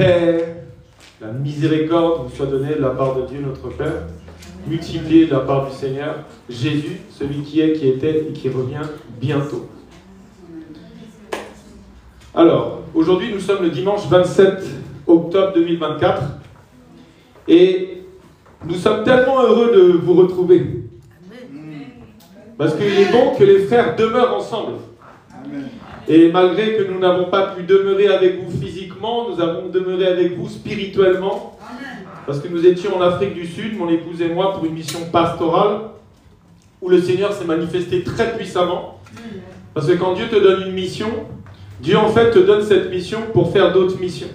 paix, la miséricorde vous soit donnée de la part de Dieu notre Père, multipliée de la part du Seigneur, Jésus, celui qui est, qui était et qui revient bientôt. Alors, aujourd'hui nous sommes le dimanche 27 octobre 2024 et nous sommes tellement heureux de vous retrouver. Parce qu'il est bon que les frères demeurent ensemble. Et malgré que nous n'avons pas pu demeurer avec vous physiquement, nous avons demeuré avec vous spirituellement. Parce que nous étions en Afrique du Sud, mon épouse et moi, pour une mission pastorale, où le Seigneur s'est manifesté très puissamment. Parce que quand Dieu te donne une mission, Dieu en fait te donne cette mission pour faire d'autres missions.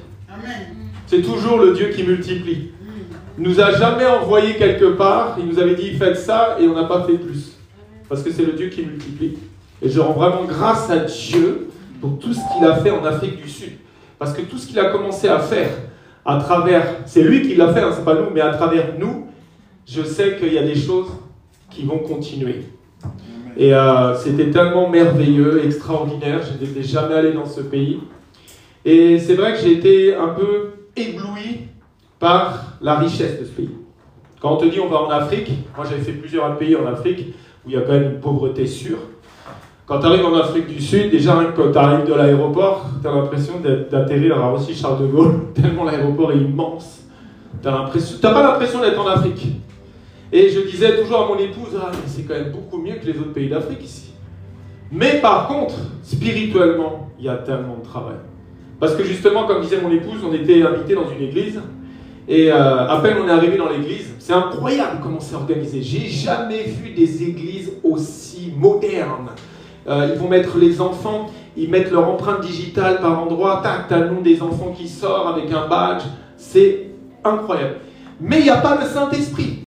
C'est toujours le Dieu qui multiplie. Il ne nous a jamais envoyé quelque part, il nous avait dit faites ça et on n'a pas fait plus. Parce que c'est le Dieu qui multiplie. Et je rends vraiment grâce à Dieu pour tout ce qu'il a fait en Afrique du Sud. Parce que tout ce qu'il a commencé à faire à travers, c'est lui qui l'a fait, hein, c'est pas nous, mais à travers nous, je sais qu'il y a des choses qui vont continuer. Et c'était tellement merveilleux, extraordinaire, je n'étais jamais allé dans ce pays. Et c'est vrai que j'ai été un peu ébloui par la richesse de ce pays. Quand on te dit on va en Afrique, moi j'avais fait plusieurs pays en Afrique, où il y a quand même une pauvreté sûre. Quand tu arrives en Afrique du Sud, déjà quand tu arrives de l'aéroport, tu as l'impression d'atterrir à Roissy Charles de Gaulle, tellement l'aéroport est immense. Tu n'as pas l'impression d'être en Afrique. Et je disais toujours à mon épouse, ah, mais c'est quand même beaucoup mieux que les autres pays d'Afrique ici. Mais par contre, spirituellement, il y a tellement de travail. Parce que justement, comme disait mon épouse, on était invités dans une église, et à peine on est arrivé dans l'église, c'est incroyable comment c'est organisé. J'ai jamais vu des églises aussi modernes. Ils vont mettre les enfants, ils mettent leur empreinte digitale par endroit, tac, t'as le nom des enfants qui sort avec un badge, c'est incroyable. Mais il n'y a pas le Saint-Esprit.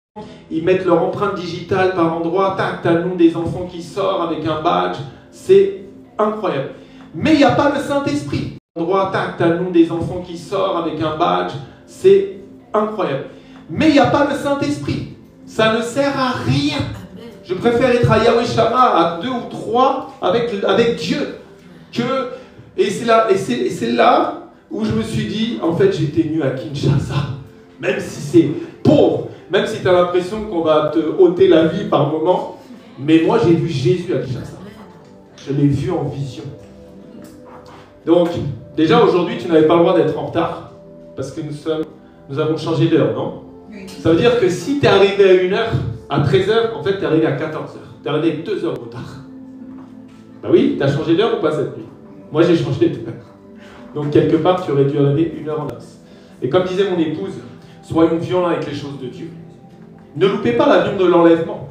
Ils mettent leur empreinte digitale par endroit, tac, t'as le nom des enfants qui sort avec un badge, c'est incroyable. Mais il n'y a pas le Saint-Esprit. Endroit, tac, t'as le nom des enfants qui sort avec un badge, c'est incroyable. Mais il n'y a pas le Saint-Esprit. Ça ne sert à rien. Je préfère être à Yahweh Shammah, à 2 ou 3 avec Dieu. Et c'est là où je me suis dit, en fait, j'étais venu à Kinshasa. Même si c'est pauvre, même si tu as l'impression qu'on va te ôter la vie par moment. Mais moi, j'ai vu Jésus à Kinshasa. Je l'ai vu en vision. Donc, déjà aujourd'hui, tu n'avais pas le droit d'être en retard. Parce que nous avons changé d'heure, non? Ça veut dire que si tu es arrivé à 1h, à 13h, en fait, tu es arrivé à 14h. Tu es arrivé avec 2 heures de retard. Bah oui, tu as changé d'heure ou pas cette nuit? Moi, j'ai changé d'heure. Donc, quelque part, tu aurais dû arriver 1 heure en avance. Et comme disait mon épouse, soyons violents avec les choses de Dieu. Ne loupez pas l'avion de l'enlèvement.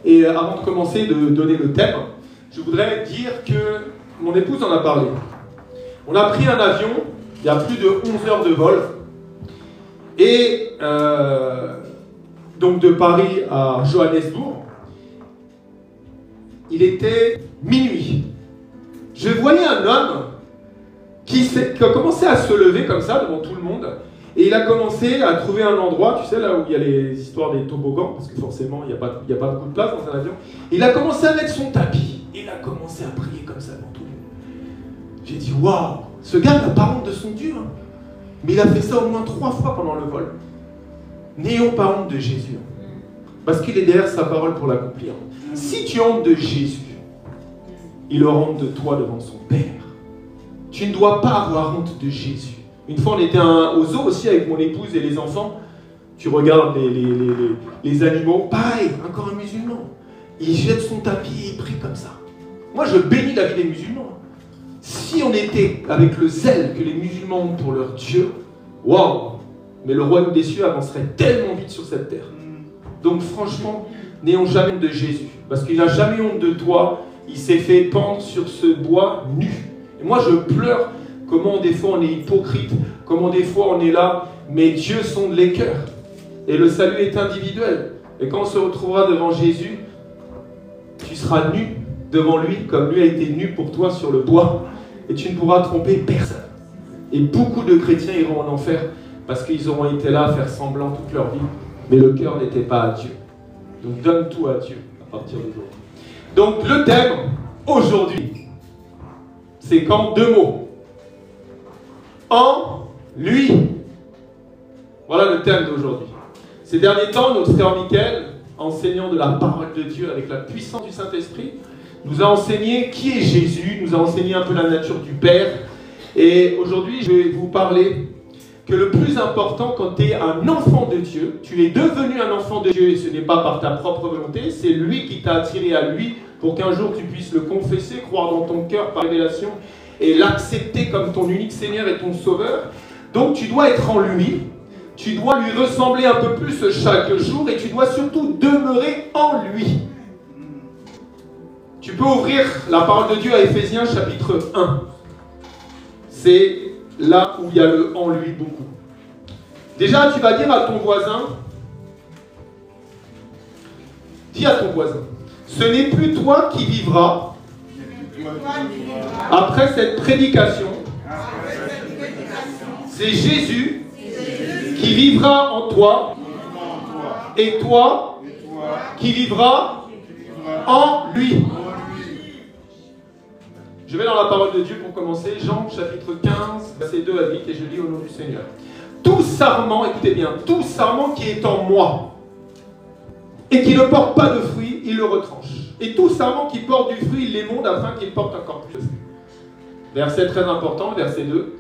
Et avant de commencer de donner le thème, je voudrais dire que mon épouse en a parlé. On a pris un avion, il y a plus de 11 heures de vol. Et donc de Paris à Johannesburg, il était minuit. Je voyais un homme qui a commencé à se lever comme ça devant tout le monde, et il a commencé à trouver un endroit, tu sais, là où il y a les histoires des toboggans, parce que forcément il n'y a pas beaucoup de place dans un avion. Il a commencé à mettre son tapis, et il a commencé à prier comme ça devant tout le monde. J'ai dit, waouh, ce gars n'a pas honte de son Dieu, hein. Mais il a fait ça au moins 3 fois pendant le vol. N'ayons pas honte de Jésus. Parce qu'il est derrière sa parole pour l'accomplir. Si tu as honte de Jésus, il aura honte de toi devant son Père. Tu ne dois pas avoir honte de Jésus. Une fois, on était au zoo aussi avec mon épouse et les enfants. Tu regardes les animaux. Pareil, encore un musulman. Il jette son tapis et il prie comme ça. Moi, je bénis la vie des musulmans. Si on était avec le zèle que les musulmans ont pour leur Dieu, waouh! Mais le royaume des cieux avancerait tellement vite sur cette terre. Donc franchement, n'ayons jamais honte de Jésus. Parce qu'il n'a jamais honte de toi. Il s'est fait pendre sur ce bois nu. Et moi je pleure comment des fois on est hypocrite, comment des fois on est là, mais Dieu sonde les cœurs. Et le salut est individuel. Et quand on se retrouvera devant Jésus, tu seras nu devant lui, comme lui a été nu pour toi sur le bois. Et tu ne pourras tromper personne. Et beaucoup de chrétiens iront en enfer parce qu'ils auront été là à faire semblant toute leur vie. Mais le cœur n'était pas à Dieu. Donc donne tout à Dieu à partir d'aujourd'hui. Donc le thème aujourd'hui, c'est qu'en 2 mots. En lui. Voilà le thème d'aujourd'hui. Ces derniers temps, notre frère Michael, enseignant de la parole de Dieu avec la puissance du Saint-Esprit, nous a enseigné qui est Jésus, nous a enseigné un peu la nature du Père. Et aujourd'hui, je vais vous parler que le plus important quand tu es un enfant de Dieu, tu es devenu un enfant de Dieu et ce n'est pas par ta propre volonté, c'est lui qui t'a attiré à lui pour qu'un jour tu puisses le confesser, croire dans ton cœur par révélation et l'accepter comme ton unique Seigneur et ton Sauveur. Donc tu dois être en lui, tu dois lui ressembler un peu plus chaque jour et tu dois surtout demeurer en lui. Tu peux ouvrir la parole de Dieu à Éphésiens chapitre 1. C'est là où il y a le « en lui » beaucoup. Déjà, tu vas dire à ton voisin, dis à ton voisin, ce n'est plus toi qui vivras après cette prédication, c'est Jésus qui vivra en toi et toi qui vivras en lui. Je vais dans la parole de Dieu pour commencer, Jean chapitre 15, versets 2 à 8, et je lis au nom du Seigneur. Tout sarment, écoutez bien, tout sarment qui est en moi et qui ne porte pas de fruit, il le retranche. Et tout sarment qui porte du fruit, il l'émonde afin qu'il porte encore plus de fruit. Verset très important, verset 2.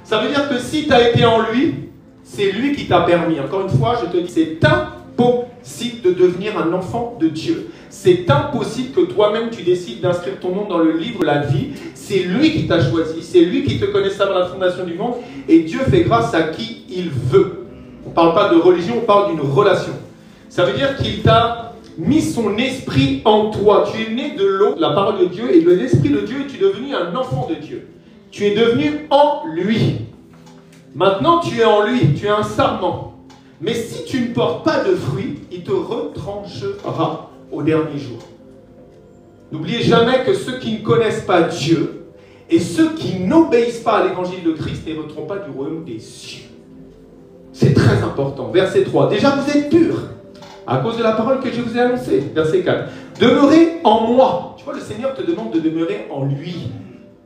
Ça veut dire que si tu as été en lui, c'est lui qui t'a permis. Encore une fois, je te dis, c'est impossible de devenir un enfant de Dieu. C'est impossible que toi-même tu décides d'inscrire ton nom dans le livre de la vie. C'est lui qui t'a choisi, c'est lui qui te connaissait avant la fondation du monde. Et Dieu fait grâce à qui il veut. On ne parle pas de religion, on parle d'une relation. Ça veut dire qu'il t'a mis son esprit en toi. Tu es né de l'eau, la parole de Dieu, et de l'esprit de Dieu, et tu es devenu un enfant de Dieu. Tu es devenu en lui. Maintenant, tu es en lui, tu es un sarment. Mais si tu ne portes pas de fruits, il te retranchera au dernier jour. N'oubliez jamais que ceux qui ne connaissent pas Dieu et ceux qui n'obéissent pas à l'évangile de Christ n'hériteront pas du royaume des cieux. C'est très important. Verset 3. Déjà vous êtes purs à cause de la parole que je vous ai annoncée. Verset 4. Demeurez en moi. Tu vois, le Seigneur te demande de demeurer en lui.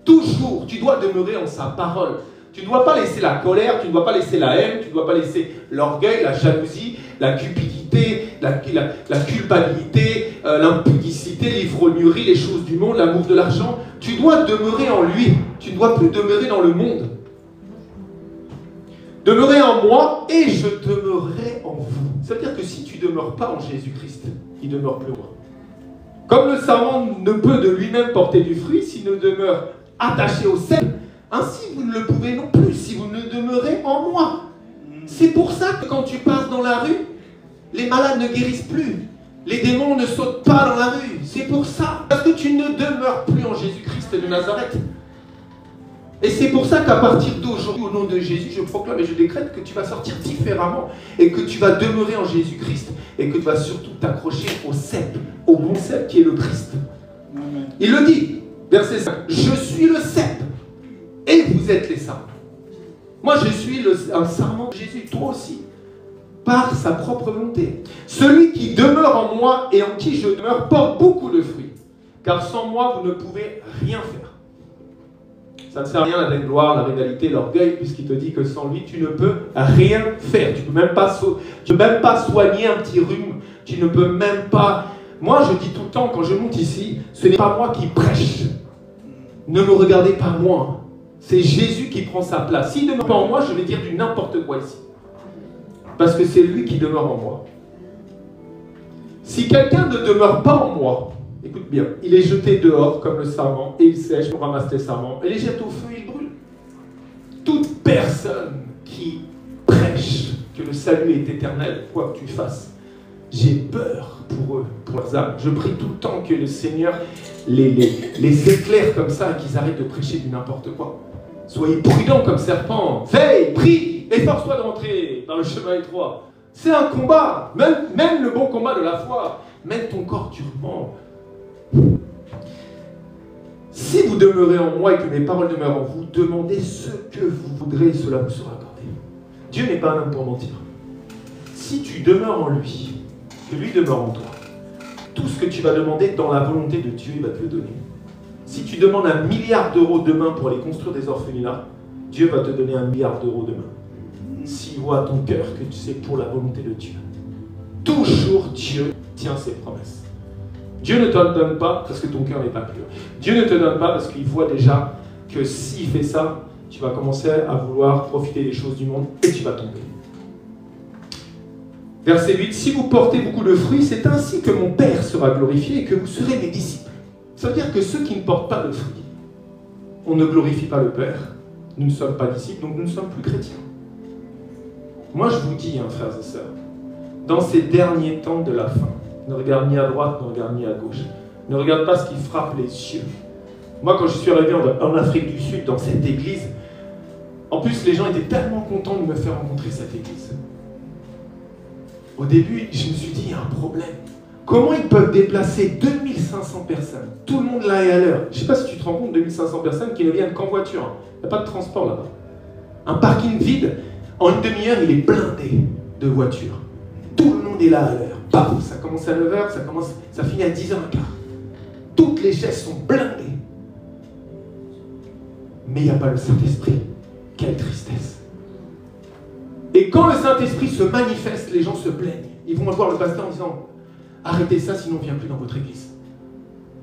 Toujours, tu dois demeurer en sa parole. Tu ne dois pas laisser la colère, tu ne dois pas laisser la haine, tu ne dois pas laisser l'orgueil, la jalousie, la cupidité, la culpabilité, l'impudicité, l'ivrognerie, les choses du monde, l'amour de l'argent. Tu dois demeurer en lui. Tu ne dois plus demeurer dans le monde. Demeurez en moi et je demeurerai en vous. Ça veut dire que si tu ne demeures pas en Jésus-Christ, il ne demeure plus en moi. Comme le sarment ne peut de lui-même porter du fruit s'il ne demeure attaché au cep, ainsi vous ne le pouvez non plus si vous ne demeurez en moi. C'est pour ça que quand tu passes dans la rue, les malades ne guérissent plus. Les démons ne sautent pas dans la rue. C'est pour ça. Parce que tu ne demeures plus en Jésus-Christ de Nazareth. Et c'est pour ça qu'à partir d'aujourd'hui, au nom de Jésus, je proclame et je décrète que tu vas sortir différemment et que tu vas demeurer en Jésus-Christ et que tu vas surtout t'accrocher au cep, au bon cep qui est le Christ. Amen. Il le dit, verset 5, je suis le cep et vous êtes les sarments. Moi, je suis un sarment de Jésus, toi aussi, par sa propre volonté. Celui qui demeure en moi et en qui je demeure porte beaucoup de fruits, car sans moi, vous ne pouvez rien faire. Ça ne sert à rien la vaine gloire, la rivalité, l'orgueil, puisqu'il te dit que sans lui, tu ne peux rien faire. Tu ne peux même pas soigner un petit rhume. Tu ne peux même pas... Moi, je dis tout le temps, quand je monte ici, ce n'est pas moi qui prêche. Ne me regardez pas moi. C'est Jésus qui prend sa place. S'il ne demeure pas en moi, je vais dire du n'importe quoi ici. Parce que c'est lui qui demeure en moi. Si quelqu'un ne demeure pas en moi, écoute bien, il est jeté dehors comme le sarment et il sèche pour ramasser les sarments et les jette au feu et il brûle. Toute personne qui prêche que le salut est éternel, quoi que tu fasses, j'ai peur pour eux, pour leurs âmes. Je prie tout le temps que le Seigneur les éclaire comme ça et qu'ils arrêtent de prêcher du n'importe quoi. Soyez prudents comme serpents. Veille, prie, efforce-toi de rentrer dans le chemin étroit. C'est un combat, même le bon combat de la foi. Mène ton corps durement. Si vous demeurez en moi et que mes paroles demeurent en vous, demandez ce que vous voudrez et cela vous sera accordé. Dieu n'est pas un homme pour mentir. Si tu demeures en lui, que lui demeure en toi, tout ce que tu vas demander dans la volonté de Dieu, il va te le donner. Si tu demandes 1 milliard d'euros demain pour aller construire des orphelinats, Dieu va te donner 1 milliard d'euros demain. S'il voit à ton cœur que c'est pour la volonté de Dieu. Toujours Dieu tient ses promesses. Dieu ne te donne pas parce que ton cœur n'est pas pur. Dieu ne te donne pas parce qu'il voit déjà que s'il fait ça, tu vas commencer à vouloir profiter des choses du monde et tu vas tomber. Verset 8, si vous portez beaucoup de fruits, c'est ainsi que mon Père sera glorifié et que vous serez mes disciples. Ça veut dire que ceux qui ne portent pas de fruits, on ne glorifie pas le Père. Nous ne sommes pas disciples, donc nous ne sommes plus chrétiens. Moi, je vous dis, frères et sœurs, dans ces derniers temps de la fin, ne regarde ni à droite, ne regarde ni à gauche. Ne regarde pas ce qui frappe les yeux. Moi, quand je suis arrivé en Afrique du Sud, dans cette église, en plus, les gens étaient tellement contents de me faire rencontrer cette église. Au début, je me suis dit, il y a un problème. Comment ils peuvent déplacer 2500 personnes? Tout le monde là est à l'heure. Je ne sais pas si tu te rends compte, 2500 personnes qui ne viennent qu'en voiture. Il n'y a pas de transport là-bas. Un parking vide, en une demi-heure, il est blindé de voitures. Tout le monde est là à l'heure. Paf, ça commence à 9h, ça finit à 10h15. Toutes les chaises sont blindées. Mais il n'y a pas le Saint-Esprit. Quelle tristesse. Et quand le Saint-Esprit se manifeste, les gens se plaignent. Ils vont voir le pasteur en disant « Arrêtez ça, sinon on ne vient plus dans votre église. »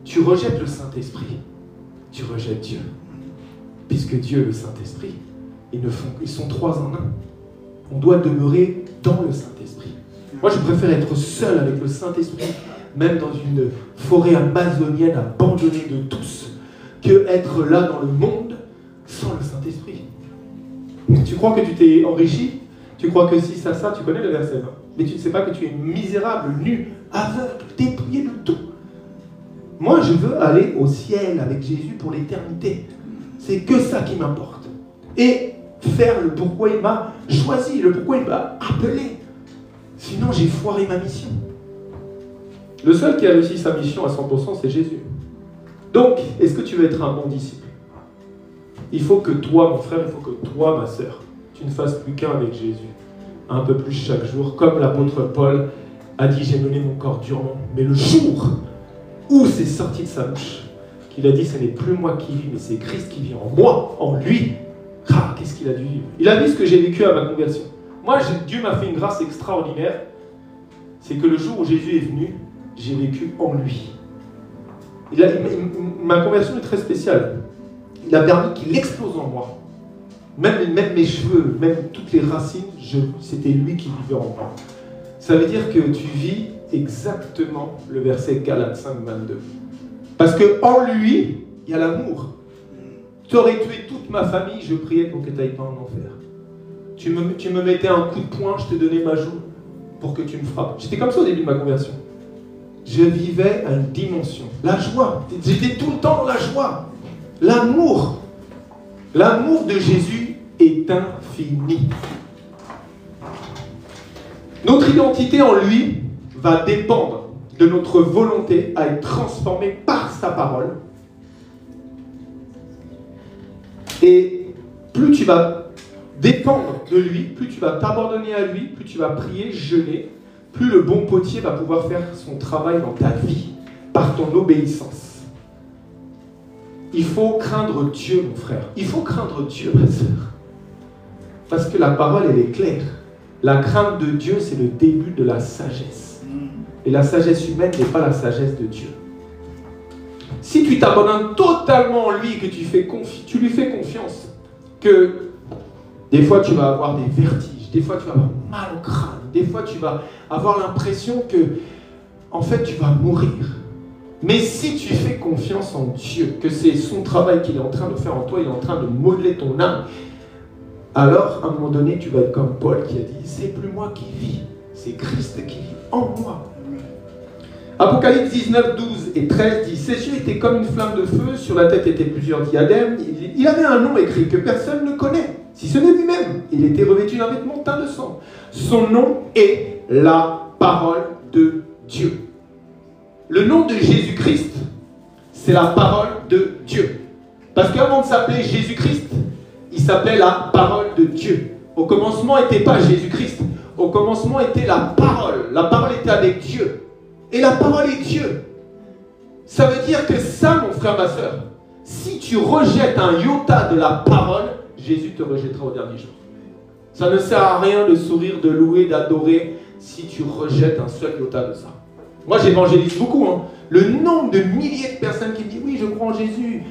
Tu rejettes le Saint-Esprit, tu rejettes Dieu. Puisque Dieu et le Saint-Esprit, ils sont 3 en 1. On doit demeurer dans le Saint-Esprit. Moi, je préfère être seul avec le Saint-Esprit, même dans une forêt amazonienne abandonnée de tous, que être là dans le monde sans le Saint-Esprit. Tu crois que tu t'es enrichi? Tu crois que si, ça, tu connais le verset 20. Mais tu ne sais pas que tu es misérable, nu, aveugle, dépouillé de tout. Moi, je veux aller au ciel avec Jésus pour l'éternité. C'est que ça qui m'importe. Et faire le pourquoi il m'a choisi, le pourquoi il m'a appelé. Sinon, j'ai foiré ma mission. Le seul qui a réussi sa mission à 100%, c'est Jésus. Donc, est-ce que tu veux être un bon disciple? Il faut que toi, mon frère, il faut que toi, ma sœur, tu ne fasses plus qu'un avec Jésus. Un peu plus chaque jour. Comme l'apôtre Paul a dit, j'ai mené mon corps durement. Mais le jour où c'est sorti de sa bouche, qu'il a dit, ce n'est plus moi qui vis, mais c'est Christ qui vit en moi, en lui. Ah, qu'est-ce qu'il a dû vivre? Il a vu ce que j'ai vécu à ma conversion. Moi, Dieu m'a fait une grâce extraordinaire. C'est que le jour où Jésus est venu, j'ai vécu en lui. Ma conversion est très spéciale. Il a permis qu'il explose en moi. Même mes cheveux, même toutes les racines, c'était lui qui vivait en moi. Ça veut dire que tu vis exactement le verset Galates 5, 22. Parce qu'en lui, il y a l'amour. Tu aurais tué toute ma famille, je priais pour que tu n'ailles pas en enfer. Tu me mettais un coup de poing, je te donnais ma joue pour que tu me frappes. J'étais comme ça au début de ma conversion. Je vivais à une dimension. La joie. J'étais tout le temps dans la joie. L'amour. L'amour de Jésus est infini. Notre identité en lui va dépendre de notre volonté à être transformée par sa parole. Et plus tu vas dépendre de lui, plus tu vas t'abandonner à lui, plus tu vas prier, jeûner, plus le bon potier va pouvoir faire son travail dans ta vie par ton obéissance. Il faut craindre Dieu, mon frère. Il faut craindre Dieu, ma sœur. Parce que la parole, elle est claire. La crainte de Dieu, c'est le début de la sagesse. Et la sagesse humaine n'est pas la sagesse de Dieu. Si tu t'abandonnes totalement en lui et que tu lui fais confiance, que des fois tu vas avoir des vertiges, des fois tu vas avoir mal au crâne, des fois tu vas avoir l'impression que, en fait, tu vas mourir. Mais si tu fais confiance en Dieu, que c'est son travail qu'il est en train de faire en toi, il est en train de modeler ton âme, alors, à un moment donné, tu vas être comme Paul qui a dit, c'est plus moi qui vis, c'est Christ qui vit en moi. Apocalypse 19, 12 et 13 dit, ses yeux étaient comme une flamme de feu, sur la tête étaient plusieurs diadèmes, il avait un nom écrit que personne ne connaît, si ce n'est lui-même. Il était revêtu d'un vêtement teint de sang. Son nom est la parole de Dieu. Le nom de Jésus-Christ, c'est la parole de Dieu. Parce qu'avant de s'appeler Jésus-Christ, il s'appelait la parole de Dieu. Au commencement n'était pas Jésus-Christ. Au commencement était la parole. La parole était avec Dieu. Et la parole est Dieu. Ça veut dire que ça, mon frère, ma soeur, si tu rejettes un iota de la parole, Jésus te rejettera au dernier jour. Ça ne sert à rien de sourire, de louer, d'adorer si tu rejettes un seul iota de ça. Moi, j'évangélise beaucoup. Le nombre de milliers de personnes qui disent « Oui, je crois en Jésus ».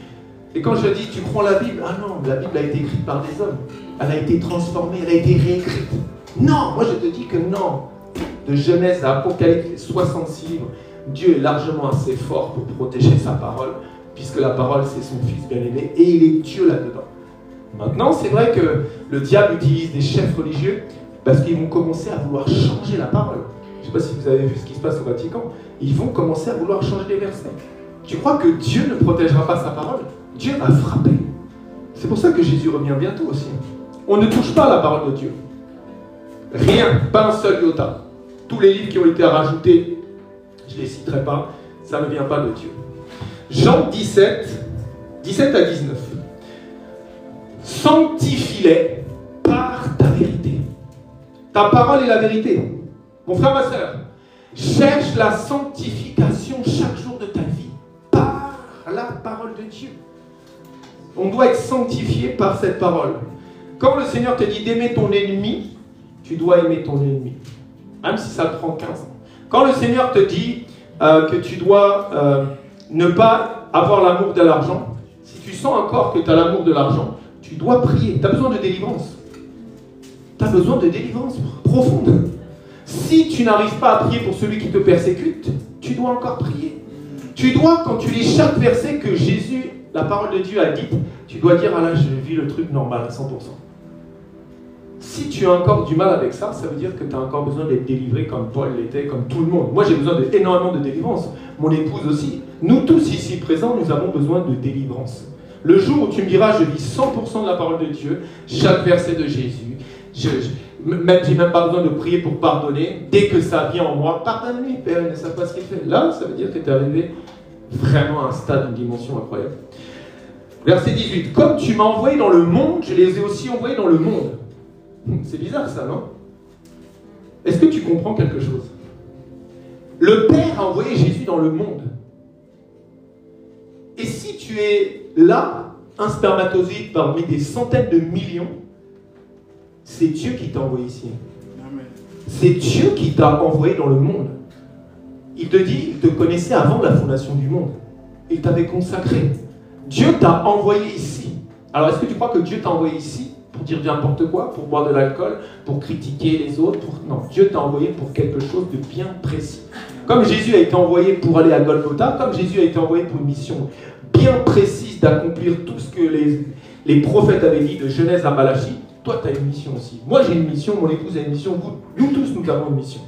Et quand je dis « Tu crois en la Bible ?» Ah non, la Bible a été écrite par des hommes. Elle a été transformée, elle a été réécrite. Non, moi je te dis que non. De Genèse à Apocalypse, 66 livres, Dieu est largement assez fort pour protéger sa parole, puisque la parole c'est son Fils bien-aimé, et il est Dieu là-dedans. Maintenant, c'est vrai que le diable utilise des chefs religieux parce qu'ils vont commencer à vouloir changer la parole. Je ne sais pas si vous avez vu ce qui se passe au Vatican. Ils vont commencer à vouloir changer les versets. Tu crois que Dieu ne protégera pas sa parole? Dieu va frapper. C'est pour ça que Jésus revient bientôt aussi. On ne touche pas à la parole de Dieu. Rien, pas un seul iota. Tous les livres qui ont été rajoutés, je ne les citerai pas, ça ne vient pas de Dieu. Jean 17, 17 à 19. Sanctifie-les par ta vérité. Ta parole est la vérité. Mon frère, ma soeur, cherche la sanctification chaque jour de ta vie par la parole de Dieu. On doit être sanctifié par cette parole. Quand le Seigneur te dit d'aimer ton ennemi, tu dois aimer ton ennemi. Même si ça te prend 15 ans. Quand le Seigneur te dit que tu dois ne pas avoir l'amour de l'argent, si tu sens encore que tu as l'amour de l'argent, tu dois prier. Tu as besoin de délivrance. Tu as besoin de délivrance profonde. Si tu n'arrives pas à prier pour celui qui te persécute, tu dois encore prier. Tu dois, quand tu lis chaque verset que Jésus, la parole de Dieu a dit, tu dois dire, ah là, je vis le truc normal à 100%. Si tu as encore du mal avec ça, ça veut dire que tu as encore besoin d'être délivré comme Paul l'était, comme tout le monde. Moi, j'ai besoin énormément de délivrance. Mon épouse aussi. Nous tous ici présents, nous avons besoin de délivrance. Le jour où tu me diras, je vis 100% de la parole de Dieu, chaque verset de Jésus, j'ai même pas besoin de prier pour pardonner. Dès que ça vient en moi, pardonne-lui, Père, il ne sait pas ce qu'il fait. Là, ça veut dire que tu es arrivé vraiment à un stade, une dimension incroyable. Verset 18. Comme tu m'as envoyé dans le monde, je les ai aussi envoyés dans le monde. C'est bizarre ça, non? Est-ce que tu comprends quelque chose? Le Père a envoyé Jésus dans le monde. Et si tu es là, un spermatozoïde parmi des centaines de millions, c'est Dieu qui t'a envoyé ici. C'est Dieu qui t'a envoyé dans le monde. Il te dit, il te connaissait avant la fondation du monde. Il t'avait consacré. Dieu t'a envoyé ici. Alors est-ce que tu crois que Dieu t'a envoyé ici pour dire n'importe quoi, pour boire de l'alcool, pour critiquer les autres Non, Dieu t'a envoyé pour quelque chose de bien précis. Comme Jésus a été envoyé pour aller à Golgotha, comme Jésus a été envoyé pour une mission bien précise d'accomplir tout ce que les prophètes avaient dit de Genèse à Malachie, toi tu as une mission aussi. Moi j'ai une mission, mon épouse a une mission, nous tous nous avons une mission.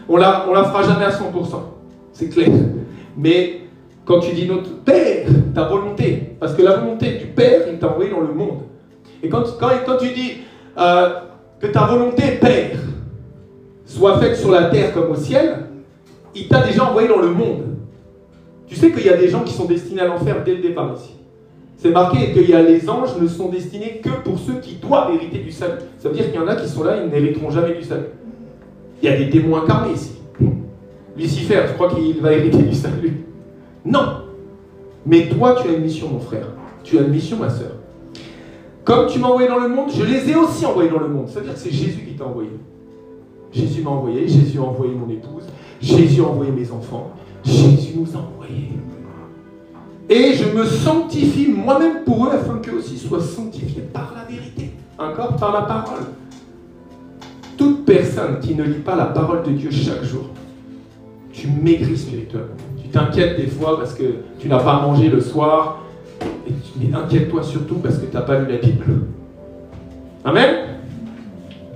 On la fera jamais à 100%, c'est clair. Mais quand tu dis notre Père, ta volonté, parce que la volonté du Père, il t'a envoyé dans le monde. Et quand tu dis que ta volonté, Père, soit faite sur la terre comme au ciel, il t'a déjà envoyé dans le monde. Tu sais qu'il y a des gens qui sont destinés à l'enfer dès le départ ici. C'est marqué que les anges ne sont destinés que pour ceux qui doivent hériter du salut. Ça veut dire qu'il y en a qui sont là, ils n'hériteront jamais du salut. Il y a des démons incarnés ici. Lucifer, tu crois qu'il va hériter du salut? Non. Mais toi, tu as une mission, mon frère. Tu as une mission, ma soeur. Comme tu m'as envoyé dans le monde, je les ai aussi envoyés dans le monde. Ça veut dire que c'est Jésus qui t'a envoyé. Jésus m'a envoyé, Jésus a envoyé mon épouse, Jésus a envoyé mes enfants, Jésus nous a envoyés. Et je me sanctifie moi-même pour eux afin qu'eux aussi soient sanctifiés par la vérité. Encore par la parole. Toute personne qui ne lit pas la parole de Dieu chaque jour, tu maigris spirituellement. Tu t'inquiètes des fois parce que tu n'as pas mangé le soir. Mais inquiète-toi surtout parce que tu n'as pas lu la Bible. Amen.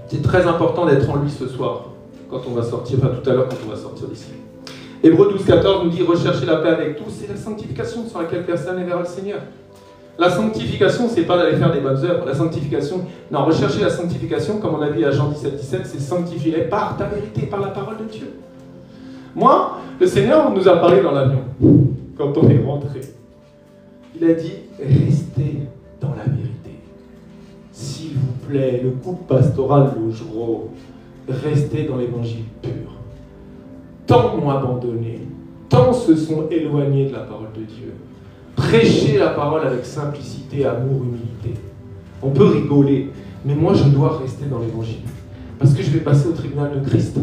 C'est très important d'être en lui ce soir, quand on va sortir, enfin tout à l'heure quand on va sortir d'ici. Hébreux 12, 14 nous dit « Recherchez la paix avec tous », c'est la sanctification sans laquelle personne ne verra le Seigneur. La sanctification, c'est pas d'aller faire des bonnes œuvres. La sanctification, non, rechercher la sanctification, comme on a vu à Jean 17, 17, c'est sanctifier par ta vérité, par la parole de Dieu. Moi, le Seigneur nous a parlé dans l'avion, quand on est rentré. Il a dit, restez dans la vérité. S'il vous plaît, le couple pastoral Logereau, restez dans l'évangile pur. Tant m'ont abandonné, tant se sont éloignés de la parole de Dieu. Prêchez la parole avec simplicité, amour, humilité. On peut rigoler, mais moi je dois rester dans l'évangile. Parce que je vais passer au tribunal de Christ.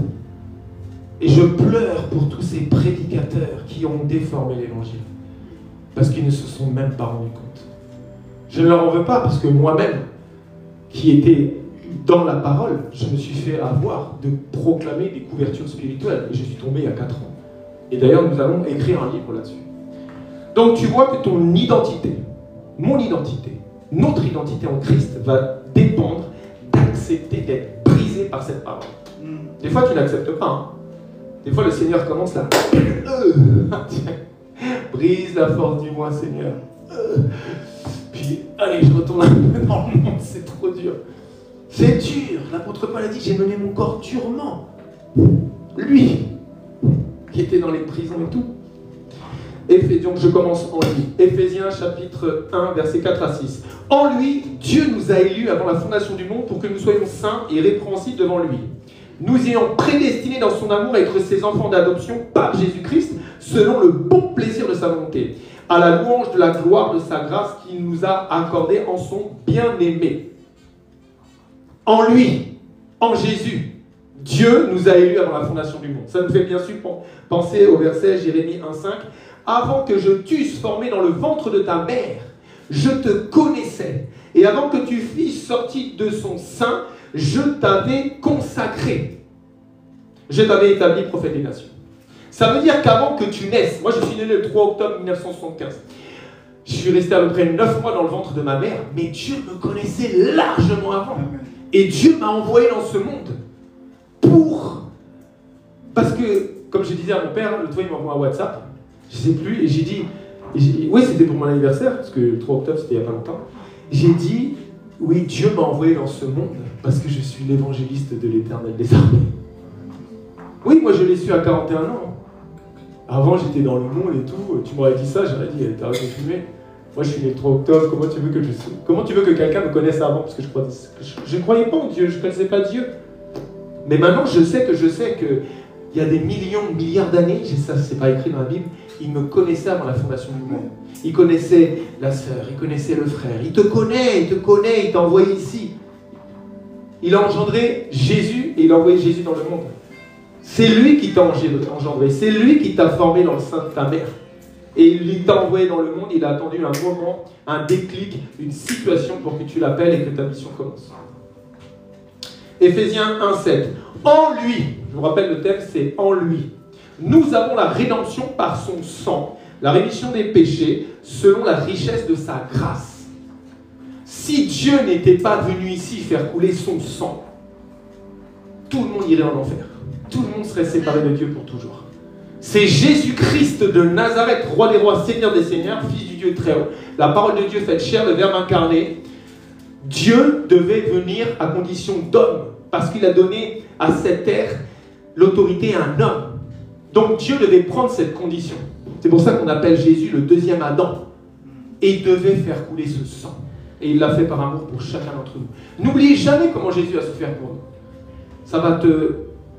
Et je pleure pour tous ces prédicateurs qui ont déformé l'évangile. Parce qu'ils ne se sont même pas rendus compte. Je ne leur en veux pas, parce que moi-même, qui était dans la parole, je me suis fait avoir de proclamer des couvertures spirituelles. Et je suis tombé il y a 4 ans. Et d'ailleurs, nous allons écrire un livre là-dessus. Donc tu vois que ton identité, mon identité, notre identité en Christ va dépendre d'accepter d'être brisé par cette parole. Des fois, tu n'acceptes pas. Hein. Des fois, le Seigneur commence là. Brise la force du moi, Seigneur. Puis, allez, je retourne un peu dans le monde, c'est trop dur. C'est dur. L'apôtre Paul a dit, j'ai mené mon corps durement. Lui, qui était dans les prisons et tout. Donc je commence en lui. Éphésiens chapitre 1, versets 4 à 6. En lui, Dieu nous a élus avant la fondation du monde pour que nous soyons saints et répréhensibles devant lui. Nous ayant prédestinés dans son amour à être ses enfants d'adoption par Jésus-Christ, selon le bon plaisir de sa volonté, à la louange de la gloire de sa grâce qu'il nous a accordée en son bien-aimé. En lui, en Jésus, Dieu nous a élus avant la fondation du monde. Ça nous fait bien sûr penser au verset Jérémie 1,5. Avant que je t'eusse formé dans le ventre de ta mère, je te connaissais. Et avant que tu fusses sorti de son sein, je t'avais consacré. Je t'avais établi prophète des nations. Ça veut dire qu'avant que tu naisses, moi je suis né le 3 octobre 1975. Je suis resté à peu près 9 mois dans le ventre de ma mère, mais Dieu me connaissait largement avant. Et Dieu m'a envoyé dans ce monde parce que, comme je disais à mon père, l'autre fois il m'envoie un WhatsApp, je ne sais plus, et j'ai dit, oui c'était pour mon anniversaire, parce que le 3 octobre c'était il n'y a pas longtemps, j'ai dit, oui Dieu m'a envoyé dans ce monde parce que je suis l'évangéliste de l'Éternel des armées. Oui, moi je l'ai su à 41 ans. Avant j'étais dans le monde et tout, tu m'aurais dit ça, j'aurais dit, t'arrêtes de fumer. Moi je suis né le 3 octobre, comment tu veux que quelqu'un me connaisse avant? Parce que je ne croyais pas en Dieu, je ne connaissais pas Dieu. Mais maintenant je sais que il y a des millions, milliards d'années, ça c'est pas écrit dans la Bible, il me connaissait avant la fondation du monde. Il connaissait la sœur, il connaissait le frère, il te connaît, il t'a envoyé ici. Il a engendré Jésus et il a envoyé Jésus dans le monde. C'est lui qui t'a engendré, c'est lui qui t'a formé dans le sein de ta mère. Et il t'a envoyé dans le monde, il a attendu un moment, un déclic, une situation pour que tu l'appelles et que ta mission commence. Éphésiens 1,7. En lui, je vous rappelle le texte, c'est en lui. Nous avons la rédemption par son sang, la rémission des péchés, selon la richesse de sa grâce. Si Dieu n'était pas venu ici faire couler son sang, tout le monde irait en enfer. Tout le monde serait séparé de Dieu pour toujours. C'est Jésus-Christ de Nazareth, roi des rois, seigneur des seigneurs, fils du Dieu très haut. La parole de Dieu faite chair, le verbe incarné. Dieu devait venir à condition d'homme, parce qu'il a donné à cette terre l'autorité à un homme. Donc Dieu devait prendre cette condition. C'est pour ça qu'on appelle Jésus le deuxième Adam. Et il devait faire couler ce sang. Et il l'a fait par amour pour chacun d'entre nous. N'oubliez jamais comment Jésus a souffert pour nous. Ça va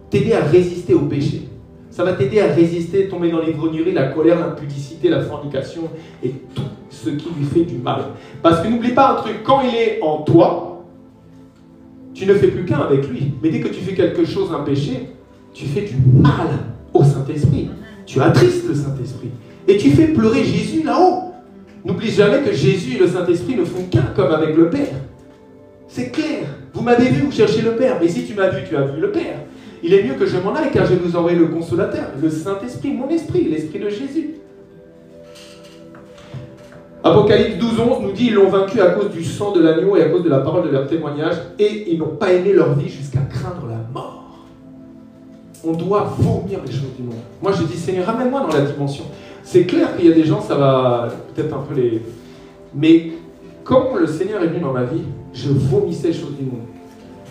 t'aider à résister au péché. Ça va t'aider à résister, tomber dans l'ivrognerie, la colère, l'impudicité, la fornication et tout ce qui lui fait du mal. Parce que n'oublie pas un truc, quand il est en toi, tu ne fais plus qu'un avec lui. Mais dès que tu fais quelque chose, un péché, tu fais du mal au Saint-Esprit. Tu attristes le Saint-Esprit. Et tu fais pleurer Jésus là-haut. N'oublie jamais que Jésus et le Saint-Esprit ne font qu'un comme avec le Père. C'est clair. Vous m'avez vu, vous cherchez le Père. Mais si tu m'as vu, tu as vu le Père. Il est mieux que je m'en aille car je vais vous envoyer le Consolateur, le Saint-Esprit, mon esprit, l'Esprit de Jésus. Apocalypse 12:11 nous dit ils l'ont vaincu à cause du sang de l'agneau et à cause de la parole de leur témoignage et ils n'ont pas aimé leur vie jusqu'à craindre la mort. On doit vomir les choses du monde. Moi je dis Seigneur, ramène-moi dans la dimension. C'est clair qu'il y a des gens, ça va peut-être un peu les... Mais quand le Seigneur est venu dans ma vie, je vomissais les choses du monde.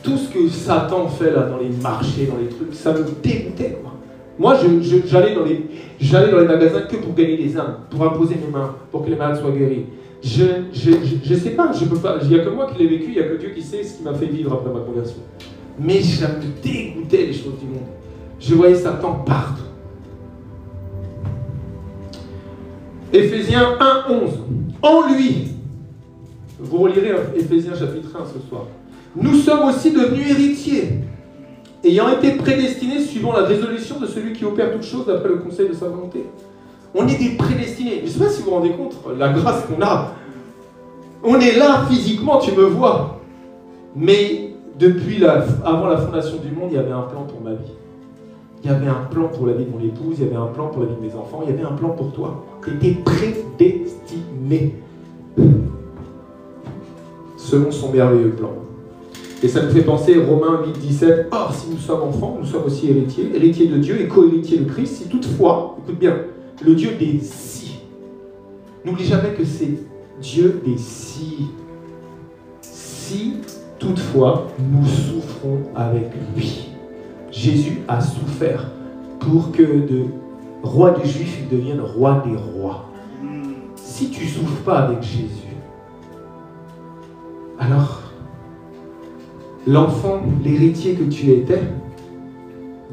Tout ce que Satan fait là dans les marchés, dans les trucs, ça me dégoûtait quoi. Moi, j'allais dans les magasins que pour gagner les âmes, pour imposer mes mains, pour que les malades soient guéris. Je sais pas, je peux pas. Il n'y a que moi qui l'ai vécu, il n'y a que Dieu qui sait ce qui m'a fait vivre après ma conversion. Mais ça me dégoûtait les choses du monde. Je voyais Satan partout. Éphésiens 1:11. En lui, Vous relirez Éphésiens chapitre 1 ce soir. Nous sommes aussi devenus héritiers, ayant été prédestinés suivant la résolution de celui qui opère toutes choses d'après le conseil de sa volonté. On est des prédestinés. Je ne sais pas si vous vous rendez compte, la grâce qu'on a. On est là physiquement, tu me vois. Mais avant la fondation du monde, il y avait un plan pour ma vie. Il y avait un plan pour la vie de mon épouse, il y avait un plan pour la vie de mes enfants, il y avait un plan pour toi. Tu étais prédestiné. Selon son merveilleux plan. Et ça nous fait penser, Romains 8, 17, « Or, si nous sommes enfants, nous sommes aussi héritiers, héritiers de Dieu et co-héritiers de Christ, si toutefois, écoute bien, le Dieu des si. » N'oublie jamais que c'est Dieu des si. Si, toutefois, nous souffrons avec lui. Jésus a souffert pour que de roi des Juifs, il devienne roi des rois. Si tu ne souffres pas avec Jésus, alors, l'enfant, l'héritier que tu étais,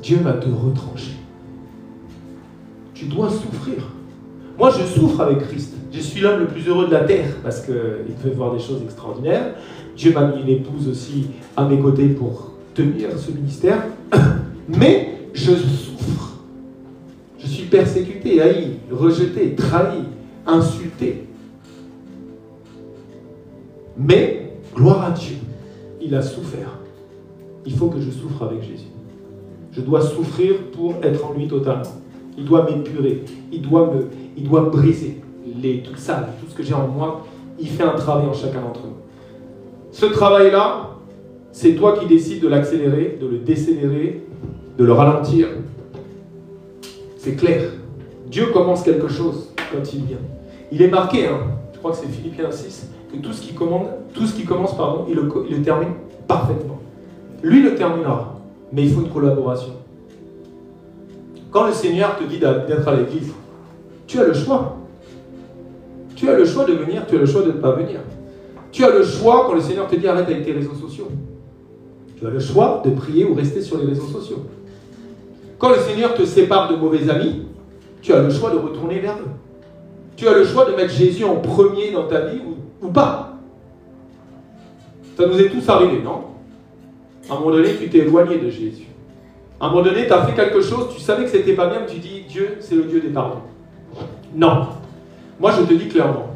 Dieu va te retrancher. Tu dois souffrir. Moi, je souffre avec Christ. Je suis l'homme le plus heureux de la terre parce qu'il peut voir des choses extraordinaires. Dieu m'a mis une épouse aussi à mes côtés pour tenir ce ministère. Mais je souffre. Je suis persécuté, haï, rejeté, trahi, insulté. Mais, gloire à Dieu, il a souffert. Il faut que je souffre avec Jésus. Je dois souffrir pour être en lui totalement. Il doit m'épurer. Il doit briser tout ça, tout ce que j'ai en moi. Il fait un travail en chacun d'entre nous. Ce travail-là, c'est toi qui décides de l'accélérer, de le décélérer, de le ralentir. C'est clair. Dieu commence quelque chose quand il vient. Il est marqué, je crois que c'est Philippiens 6, que tout ce qui commence, il le termine parfaitement. Lui le terminera, mais il faut une collaboration. Quand le Seigneur te dit d'être à l'église, tu as le choix. Tu as le choix de venir, tu as le choix de ne pas venir. Tu as le choix quand le Seigneur te dit arrête avec tes réseaux sociaux. Tu as le choix de prier ou rester sur les réseaux sociaux. Quand le Seigneur te sépare de mauvais amis, tu as le choix de retourner vers eux. Tu as le choix de mettre Jésus en premier dans ta vie ou pas. Ça nous est tous arrivé, non? À un moment donné, tu t'es éloigné de Jésus. À un moment donné, tu as fait quelque chose, tu savais que c'était pas bien, mais tu dis, Dieu, c'est le Dieu des pardons. Non. Moi, je te dis clairement,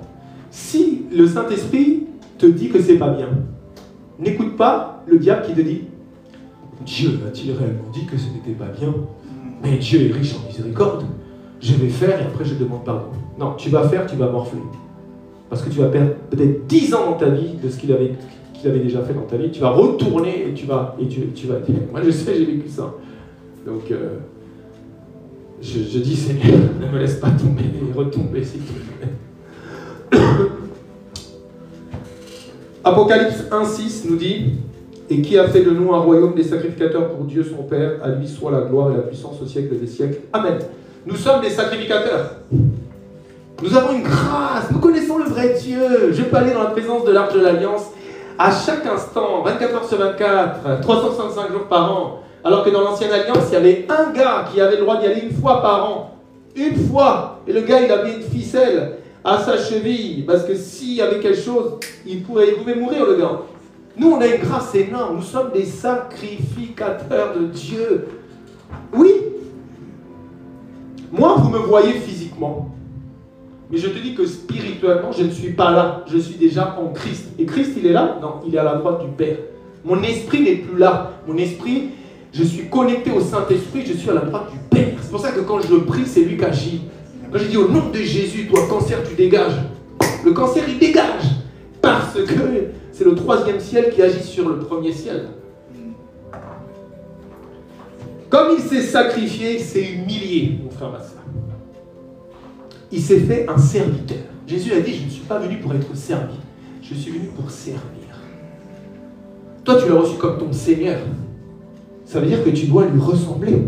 si le Saint-Esprit te dit que c'est pas bien, n'écoute pas le diable qui te dit, Dieu a-t-il réellement dit que ce n'était pas bien? Mais Dieu est riche en miséricorde. Je vais faire et après je demande pardon. Non, tu vas faire, tu vas morfler. Parce que tu vas perdre peut-être 10 ans dans ta vie de ce qu'il avait déjà fait dans ta vie. Tu vas retourner et tu vas dire, moi je sais, j'ai vécu ça. Donc, je dis, Seigneur, ne me laisse pas tomber et retomber, s'il te plaît. Apocalypse 1,6 nous dit, et qui a fait de nous un royaume des sacrificateurs pour Dieu son Père, à lui soit la gloire et la puissance au siècle des siècles. Amen. Nous sommes des sacrificateurs. Nous avons une grâce, nous connaissons le vrai Dieu. Je peux aller dans la présence de l'Arche de l'Alliance à chaque instant, 24 heures sur 24, 365 jours par an. Alors que dans l'Ancienne Alliance, il y avait un gars qui avait le droit d'y aller une fois par an. Une fois. Et le gars, il avait une ficelle à sa cheville. Parce que s'il y avait quelque chose, il pouvait mourir, le gars. Nous, on a une grâce énorme. Nous sommes des sacrificateurs de Dieu. Oui. Moi, vous me voyez physiquement. Mais je te dis que spirituellement, je ne suis pas là. Je suis déjà en Christ. Et Christ, il est là? Non, il est à la droite du Père. Mon esprit n'est plus là. Mon esprit, je suis connecté au Saint-Esprit, je suis à la droite du Père. C'est pour ça que quand je le prie, c'est lui qui agit. Quand je dis au nom de Jésus, toi, cancer, tu dégages. Le cancer, il dégage. Parce que c'est le 3e ciel qui agit sur le 1er ciel. Comme il s'est sacrifié, il s'est humilié, mon frère, ma soeur. Il s'est fait un serviteur. Jésus a dit, je ne suis pas venu pour être servi. Je suis venu pour servir. Toi, tu l'as reçu comme ton Seigneur. Ça veut dire que tu dois lui ressembler.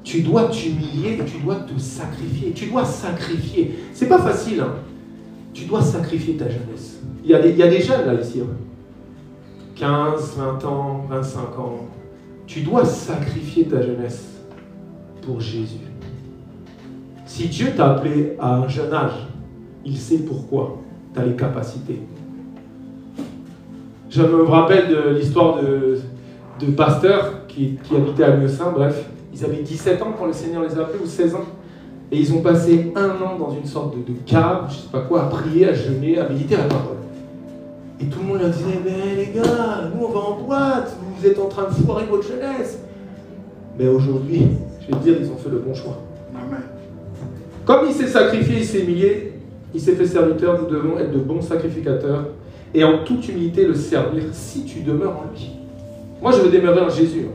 Tu dois t'humilier et tu dois te sacrifier. Tu dois sacrifier. C'est pas facile. Hein. Tu dois sacrifier ta jeunesse. Il y a des jeunes là, ici. Hein. 15, 20 ans, 25 ans. Tu dois sacrifier ta jeunesse pour Jésus. Si Dieu t'a appelé à un jeune âge, il sait pourquoi. Tu as les capacités. Je me rappelle de l'histoire de pasteurs qui habitaient à Lieu-Saint, bref. Ils avaient 17 ans quand le Seigneur les a appelés, ou 16 ans. Et ils ont passé 1 an dans une sorte de cave, je sais pas quoi, à prier, à jeûner, à méditer la parole. Et tout le monde leur disait, mais les gars, nous on va en boîte, vous êtes en train de foirer votre jeunesse. Mais aujourd'hui, je vais te dire, ils ont fait le bon choix. Amen. Comme il s'est sacrifié, il s'est humilié, il s'est fait serviteur, nous devons être de bons sacrificateurs et en toute humilité le servir si tu demeures en lui. Moi, je veux demeurer en Jésus.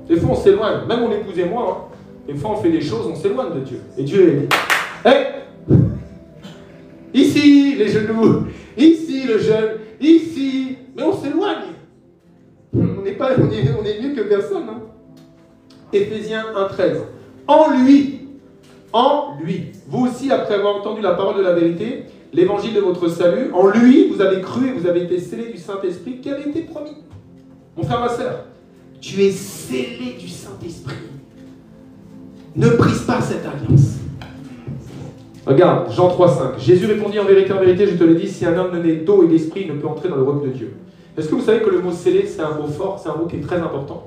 Des fois, on s'éloigne, même mon épouse et moi. Des fois, on fait des choses, on s'éloigne de Dieu. Et Dieu est dit, hey, ici, les genoux, ici, le jeûne, ici. Mais on s'éloigne. On est mieux que personne. Hein. Éphésiens 1,13. En lui, vous aussi, après avoir entendu la parole de la vérité, l'évangile de votre salut, en lui, vous avez cru et vous avez été scellés du Saint-Esprit qui avait été promis. Mon frère, ma soeur, tu es scellé du Saint-Esprit. Ne brise pas cette alliance. Regarde, Jean 3,5. Jésus répondit, en vérité, je te le dis, si un homme ne naît d'eau et d'esprit, il ne peut entrer dans le royaume de Dieu. Est-ce que vous savez que le mot scellé, c'est un mot fort, c'est un mot qui est très important?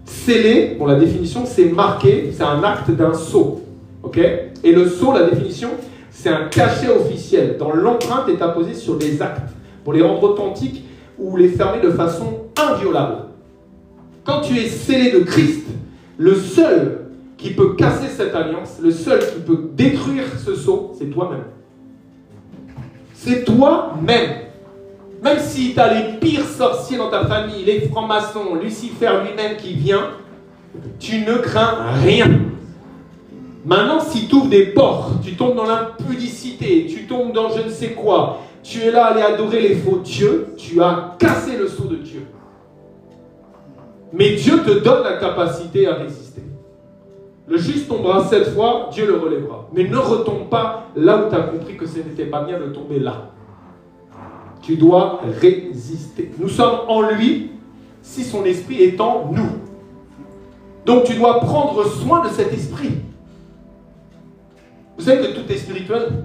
Scellé, bon, la définition, c'est marqué, c'est un acte d'un sceau. Ok? Et le sceau, la définition, c'est un cachet officiel dont l'empreinte est apposée sur des actes pour les rendre authentiques ou les fermer de façon inviolable. Quand tu es scellé de Christ, le seul qui peut casser cette alliance, le seul qui peut détruire ce sceau, c'est toi-même. C'est toi-même. Même si tu as les pires sorciers dans ta famille, les francs-maçons, Lucifer lui-même qui vient, tu ne crains rien. Maintenant, si tu ouvres des portes, tu tombes dans l'impudicité, tu tombes dans je ne sais quoi, tu es là à aller adorer les faux dieux, tu as cassé le sceau de Dieu. Mais Dieu te donne la capacité à résister. Le juste tombera 7 fois, Dieu le relèvera. Mais ne retombe pas là où tu as compris que ce n'était pas bien de tomber là. Tu dois résister. Nous sommes en lui si son esprit est en nous. Donc tu dois prendre soin de cet esprit. Vous savez que tout est spirituel.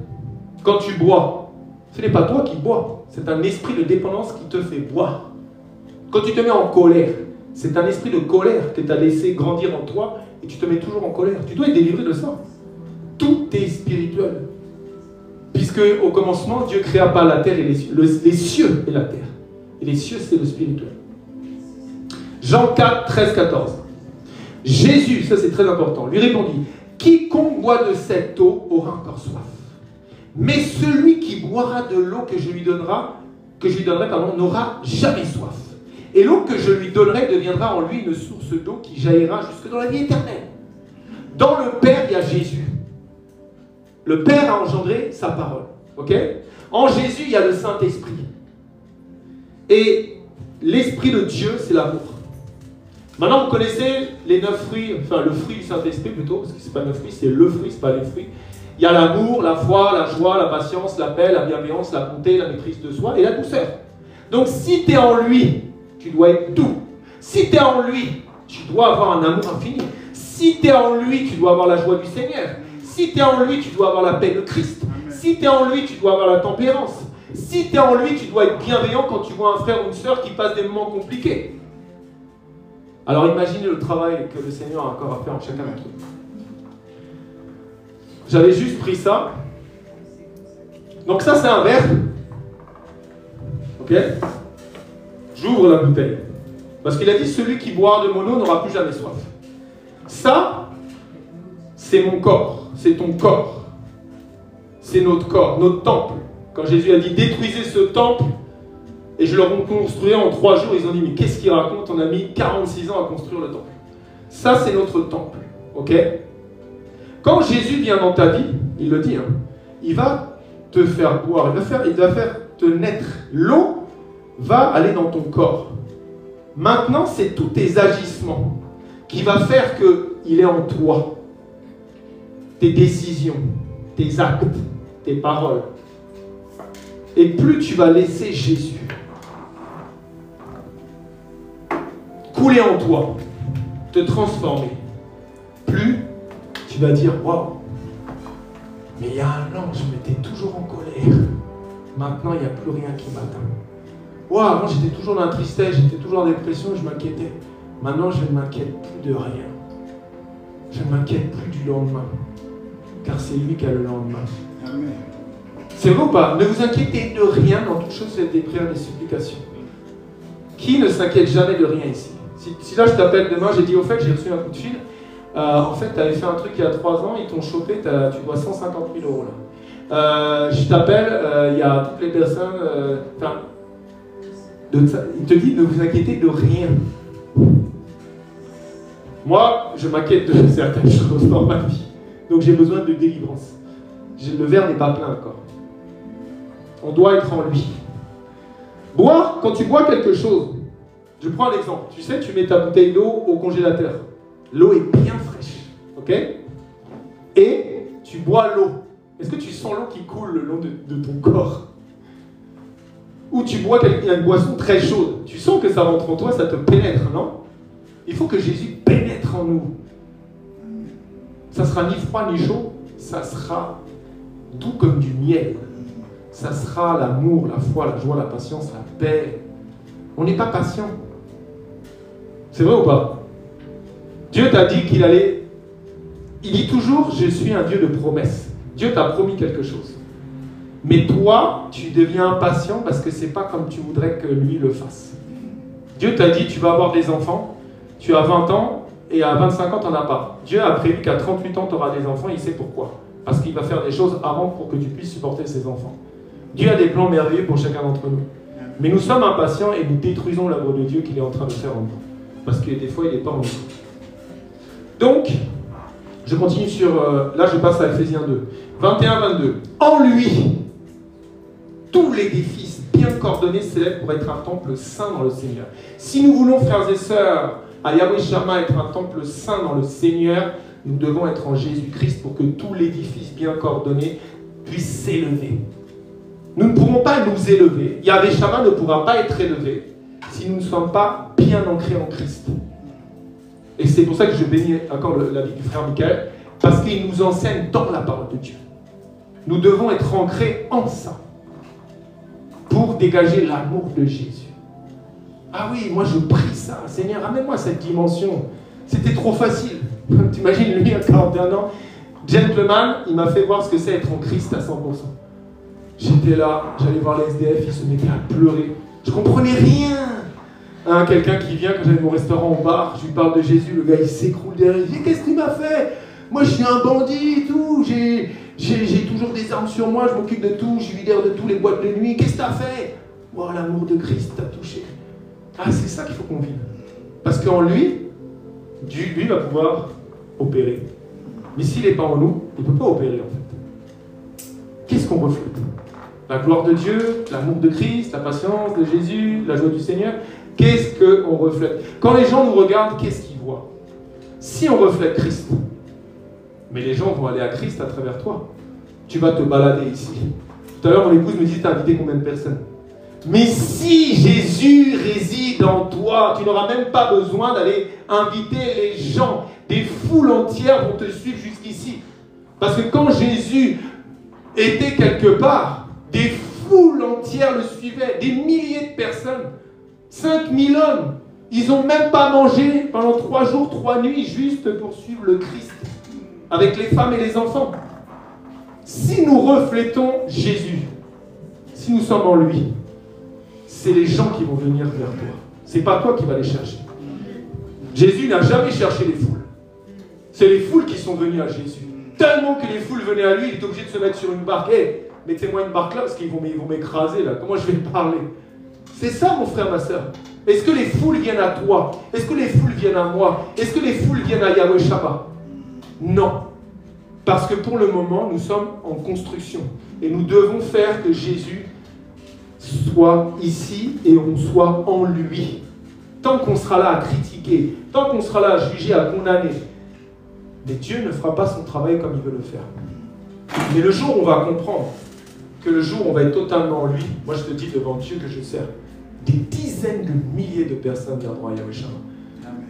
Quand tu bois, ce n'est pas toi qui bois. C'est un esprit de dépendance qui te fait boire. Quand tu te mets en colère, c'est un esprit de colère que tu as laissé grandir en toi et tu te mets toujours en colère. Tu dois être délivré de ça. Tout est spirituel. Puisque au commencement, Dieu créa pas la terre et les cieux et la terre. Et les cieux, c'est le spirituel. Jean 4, 13, 14. Jésus, ça c'est très important, lui répondit, quiconque boit de cette eau aura encore soif. Mais celui qui boira de l'eau que je lui donnerai, n'aura jamais soif. Et l'eau que je lui donnerai deviendra en lui une source d'eau qui jaillira jusque dans la vie éternelle. Dans le Père, il y a Jésus. Le Père a engendré sa parole. Ok? En Jésus, il y a le Saint-Esprit. Et l'Esprit de Dieu, c'est l'amour. Maintenant, vous connaissez les 9 fruits, enfin le fruit du Saint-Esprit plutôt, parce que ce n'est pas 9 fruits, c'est le fruit, ce n'est pas les fruits. Il y a l'amour, la foi, la joie, la patience, la paix, la bienveillance, la bonté, la maîtrise de soi et la douceur. Donc si tu es en lui, tu dois être doux. Si tu es en lui, tu dois avoir un amour infini. Si tu es en lui, tu dois avoir la joie du Seigneur. Si tu es en lui, tu dois avoir la paix de Christ. Si tu es en lui, tu dois avoir la tempérance. Si tu es en lui, tu dois être bienveillant quand tu vois un frère ou une sœur qui passe des moments compliqués. Alors imaginez le travail que le Seigneur a encore à faire en chacun d'entre nous. J'avais juste pris ça. Donc ça c'est un verre. Ok? J'ouvre la bouteille. Parce qu'il a dit celui qui boira de mon eau n'aura plus jamais soif. Ça, c'est mon corps. C'est ton corps. C'est notre corps, notre temple. Quand Jésus a dit détruisez ce temple, et je le reconstruirai en 3 jours, ils ont dit mais qu'est-ce qu'il raconte? On a mis 46 ans à construire le temple. Ça, c'est notre temple. Ok? Quand Jésus vient dans ta vie, il le dit, hein, il va te faire boire, il va faire te naître. L'eau va aller dans ton corps. Maintenant, c'est tous tes agissements qui va faire qu'il est en toi. Tes décisions, tes actes, tes paroles. Et plus tu vas laisser Jésus couler en toi, te transformer, plus tu vas dire waouh, mais il y a un an je m'étais toujours en colère, maintenant il n'y a plus rien qui m'atteint. Wow, avant j'étais toujours dans la tristesse, j'étais toujours en dépression, je m'inquiétais. Maintenant je ne m'inquiète plus de rien. Je ne m'inquiète plus du lendemain. Car c'est lui qui a le lendemain. Amen. C'est vrai ou pas? Ne vous inquiétez de rien, dans toute chose, faites des prières et des supplications. Qui ne s'inquiète jamais de rien ici? Si là je t'appelle demain, j'ai dit au fait, j'ai reçu un coup de fil. En fait, tu avais fait un truc il y a 3 ans, ils t'ont chopé, tu dois 150 000 € là. Je t'appelle, il y a toutes les personnes. Il te dit ne vous inquiétez de rien. Moi, je m'inquiète de certaines choses dans ma vie. Donc j'ai besoin de délivrance. Le verre n'est pas plein encore. On doit être en lui. Boire, quand tu bois quelque chose, je prends un exemple. Tu sais, tu mets ta bouteille d'eau au congélateur. L'eau est bien fraîche. Ok? Et tu bois l'eau. Est-ce que tu sens l'eau qui coule le long de ton corps? Ou tu bois une boisson très chaude. Tu sens que ça rentre en toi, ça te pénètre, non? Il faut que Jésus pénètre en nous. Ça sera ni froid ni chaud, ça sera doux comme du miel. Ça sera l'amour, la foi, la joie, la patience, la paix. On n'est pas patient. C'est vrai ou pas? Dieu t'a dit qu'il allait... Il dit toujours, je suis un Dieu de promesses. Dieu t'a promis quelque chose. Mais toi, tu deviens impatient parce que c'est pas comme tu voudrais que lui le fasse. Dieu t'a dit, tu vas avoir des enfants, tu as 20 ans, et à 25 ans, tu n'en as pas. Dieu a prévu qu'à 38 ans, tu auras des enfants, il sait pourquoi. Parce qu'il va faire des choses avant pour que tu puisses supporter ces enfants. Dieu a des plans merveilleux pour chacun d'entre nous. Mais nous sommes impatients et nous détruisons l'œuvre de Dieu qu'il est en train de faire en nous. Parce que des fois, il n'est pas en nous. Donc, je continue sur... là, je passe à Ephésiens 2. 21-22. En lui, tous l'édifice bien coordonné s'élève pour être un temple saint dans le Seigneur. Si nous voulons, frères et sœurs, à Yahweh Shammah, être un temple saint dans le Seigneur, nous devons être en Jésus-Christ pour que tout l'édifice bien coordonné puisse s'élever. Nous ne pourrons pas nous élever. Yahweh Shammah ne pourra pas être élevé si nous ne sommes pas bien ancrés en Christ. Et c'est pour ça que je bénis encore la vie du frère Michael, parce qu'il nous enseigne dans la parole de Dieu. Nous devons être ancrés en ça pour dégager l'amour de Jésus. Ah oui, moi je prie ça. Seigneur, amène-moi cette dimension. C'était trop facile. T'imagines, lui à 41 ans, gentleman, il m'a fait voir ce que c'est être en Christ à 100%. J'étais là, j'allais voir les SDF, ils se mettaient à pleurer. Je comprenais rien. Hein, quelqu'un qui vient, quand j'avais mon restaurant au bar, je lui parle de Jésus, le gars il s'écroule derrière, il dit qu'est-ce qu'il m'a fait? Moi je suis un bandit et tout, j'ai toujours des armes sur moi, je m'occupe de tout, je suis leader de tous les boîtes de nuit, qu'est-ce que t'as fait? Oh, l'amour de Christ t'a touché. Ah, c'est ça qu'il faut qu'on vive. Parce qu'en lui, Dieu, lui va pouvoir opérer. Mais s'il n'est pas en nous, il ne peut pas opérer en fait. Qu'est-ce qu'on reflète? La gloire de Dieu, l'amour de Christ, la patience de Jésus, la joie du Seigneur. Qu'est-ce qu'on reflète? Quand les gens nous regardent, qu'est-ce qu'ils voient? Si on reflète Christ, mais les gens vont aller à Christ à travers toi. Tu vas te balader ici. Tout à l'heure, mon épouse me dit, t'as invité combien de personnes? Mais si Jésus réside en toi, tu n'auras même pas besoin d'aller inviter les gens. Des foules entières vont te suivre jusqu'ici. Parce que quand Jésus était quelque part, des foules entières le suivaient, des milliers de personnes, 5000 hommes. Ils n'ont même pas mangé pendant 3 jours, 3 nuits, juste pour suivre le Christ, avec les femmes et les enfants. Si nous reflétons Jésus, si nous sommes en lui, c'est les gens qui vont venir vers toi. C'est pas toi qui vas les chercher. Jésus n'a jamais cherché les foules. C'est les foules qui sont venues à Jésus. Tellement que les foules venaient à lui, il est obligé de se mettre sur une barque. Hey, mettez-moi une barque là parce qu'ils vont m'écraser là. Comment je vais parler? C'est ça mon frère, ma soeur. Est-ce que les foules viennent à toi? Est-ce que les foules viennent à moi? Est-ce que les foules viennent à Yahweh Shammah? Non. Parce que pour le moment, nous sommes en construction. Et nous devons faire que Jésus soit ici et on soit en lui. Tant qu'on sera là à critiquer, tant qu'on sera là à juger, à condamner, mais Dieu ne fera pas son travail comme il veut le faire. Mais le jour où on va comprendre que le jour où on va être totalement en lui, moi je te dis devant Dieu que je sers, des dizaines de milliers de personnes viendront à Yahweh Shammah.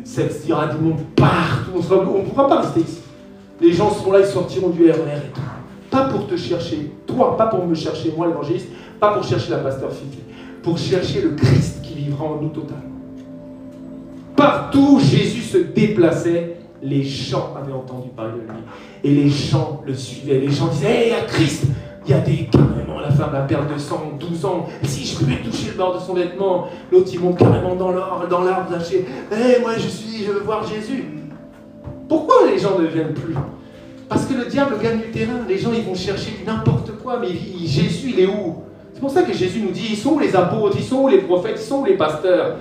Cette ira du monde partout, on ne pourra pas rester ici. Les gens seront là, ils sortiront du RER et tout. Pas pour te chercher, toi, pas pour me chercher, moi l'évangéliste, pas pour chercher la pasteur Fifi. pour chercher le Christ qui vivra en nous totalement. Partout où Jésus se déplaçait, les gens avaient entendu parler de lui. Et les gens le suivaient. Les gens disaient, hey, il y a Christ. Il y a des carrément, la femme a perdu de sang, 12 ans. Si je pouvais toucher le bord de son vêtement, l'autre il monte carrément dans l'arbre lâché. Hey, moi je veux voir Jésus. Pourquoi les gens ne viennent plus? Parce que le diable gagne du terrain. Les gens ils vont chercher du n'importe quoi. Mais Jésus il est où? C'est pour ça que Jésus nous dit, ils sont où les apôtres? Ils sont où les prophètes? Ils sont où les pasteurs?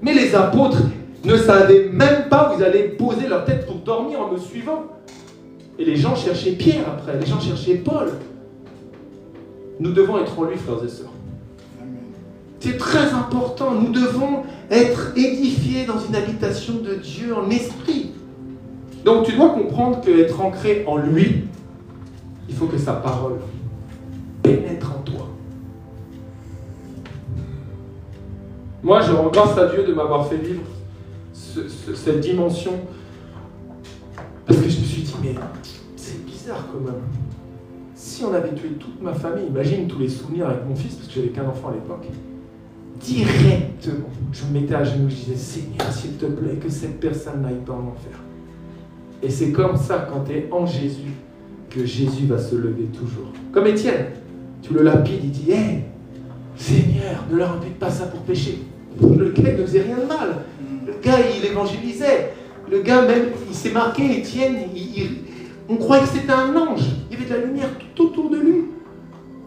Mais les apôtres ne savaient même pas où ils allaient poser leur tête pour dormir en me suivant. Et les gens cherchaient Pierre après, les gens cherchaient Paul. Nous devons être en lui, frères et sœurs. C'est très important. Nous devons être édifiés dans une habitation de Dieu en esprit. Donc tu dois comprendre qu'être ancré en lui, il faut que sa parole pénètre en toi. Moi, je rends grâce à Dieu de m'avoir fait vivre cette dimension. Parce que je me suis dit, mais c'est bizarre quand même. Si on avait tué toute ma famille, imagine tous les souvenirs avec mon fils, parce que j'avais qu'un enfant à l'époque, directement, je me mettais à genoux, je disais, Seigneur, s'il te plaît, que cette personne n'aille pas en enfer. Et c'est comme ça, quand tu es en Jésus, que Jésus va se lever toujours. Comme Étienne, tu le lapides, il dit, hey, Seigneur, ne leur impute pas ça pour pécher. Le gars, il ne faisait rien de mal. Le gars, il évangélisait. Le gars, même, il s'est marqué, Étienne, on croyait que c'était un ange. Il y avait de la lumière tout autour de lui.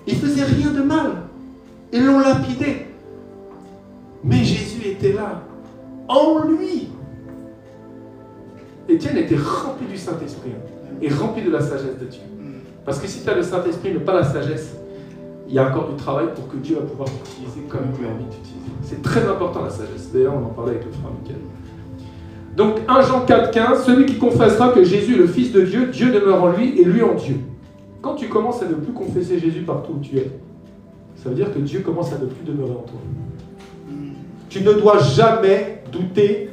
Il ne faisait rien de mal. Ils l'ont lapidé. Mais Jésus était là, en lui. Étienne était rempli du Saint-Esprit et rempli de la sagesse de Dieu. Parce que si tu as le Saint-Esprit mais pas la sagesse, il y a encore du travail pour que Dieu va pouvoir t'utiliser comme il a envie de t'utiliser. C'est très important la sagesse. D'ailleurs, on en parlait avec le frère Michael. Donc 1 Jean 4,15, celui qui confessera que Jésus est le Fils de Dieu, Dieu demeure en lui et lui en Dieu. Quand tu commences à ne plus confesser Jésus partout où tu es, ça veut dire que Dieu commence à ne plus demeurer en toi. Tu ne dois jamais douter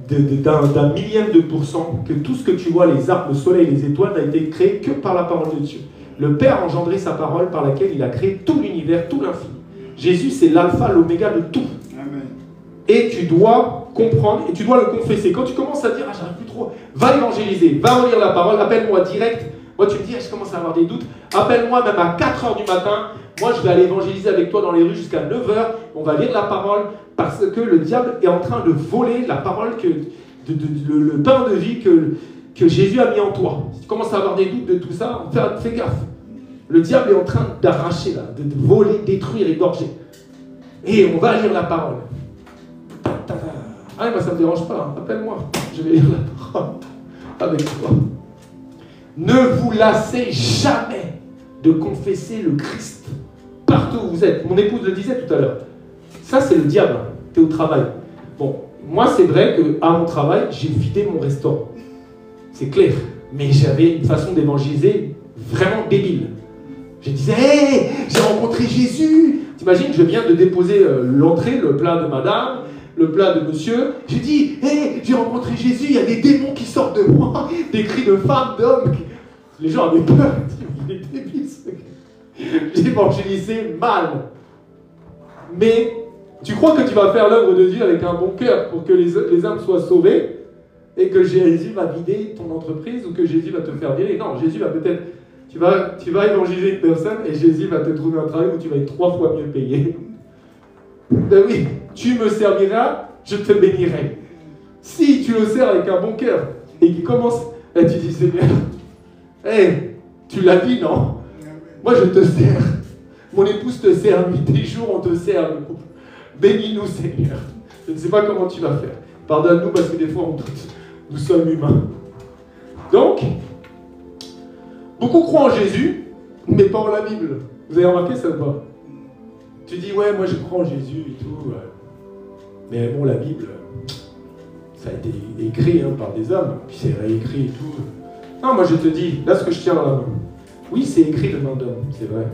d'un millième de pourcent que tout ce que tu vois, les arbres, le soleil, les étoiles, n'a été créé que par la parole de Dieu. Le Père a engendré sa parole par laquelle il a créé tout l'univers, tout l'infini. Jésus, c'est l'alpha, l'oméga de tout. Amen. Et tu dois comprendre et tu dois le confesser. Quand tu commences à dire, ah, j'arrive plus trop, va évangéliser, va relire la parole, appelle-moi direct. Moi, tu me dis, ah, je commence à avoir des doutes. Appelle-moi même à 4h du matin. Moi, je vais aller évangéliser avec toi dans les rues jusqu'à 9h. On va lire la parole parce que le diable est en train de voler la parole, le pain de vie que Jésus a mis en toi. Si tu commences à avoir des doutes de tout ça, fais gaffe. Le diable est en train d'arracher, là, de voler, détruire, égorger. Et on va lire la parole. Ah, moi, ça ne me dérange pas. Hein. Appelle-moi. Je vais lire la parole avec toi. Ne vous lassez jamais de confesser le Christ partout où vous êtes. Mon épouse le disait tout à l'heure. Ça, c'est le diable. Tu es au travail. Bon, moi, c'est vrai qu'à mon travail, j'ai vidé mon restaurant. C'est clair. Mais j'avais une façon d'évangéliser vraiment débile. Je disais, hey, j'ai rencontré Jésus. T'imagines, je viens de déposer l'entrée, le plat de madame, le plat de monsieur. J'ai dit, hey, j'ai rencontré Jésus, il y a des démons qui sortent de moi, des cris de femmes, d'hommes. Les gens avaient peur. Il est débile, ce gars. J'ai évangélisé mal. Mais tu crois que tu vas faire l'œuvre de Dieu avec un bon cœur pour que les âmes soient sauvées et que Jésus va vider ton entreprise ou que Jésus va te faire virer? Non, Jésus va peut-être... Tu vas évangéliser une personne et Jésus va te trouver un travail où tu vas être 3 fois mieux payé. Ben oui, tu me serviras, je te bénirai. Si tu le sers avec un bon cœur et qu'il commence, et tu dis, Seigneur, hey, tu l'as dit, non? Moi, je te sers. Mon épouse te sert, nuit et jour, on te sert. Bénis-nous, Seigneur. Je ne sais pas comment tu vas faire. Pardonne-nous parce que des fois, on doute. Nous sommes humains. Donc, beaucoup croient en Jésus, mais pas en la Bible. Vous avez remarqué ça ou pas? Tu dis, ouais, moi je crois en Jésus et tout. Mais bon, la Bible, ça a été écrit par des hommes, puis c'est réécrit et tout. Non, moi je te dis, là ce que je tiens dans la main, oui, c'est écrit de main d'homme, c'est vrai,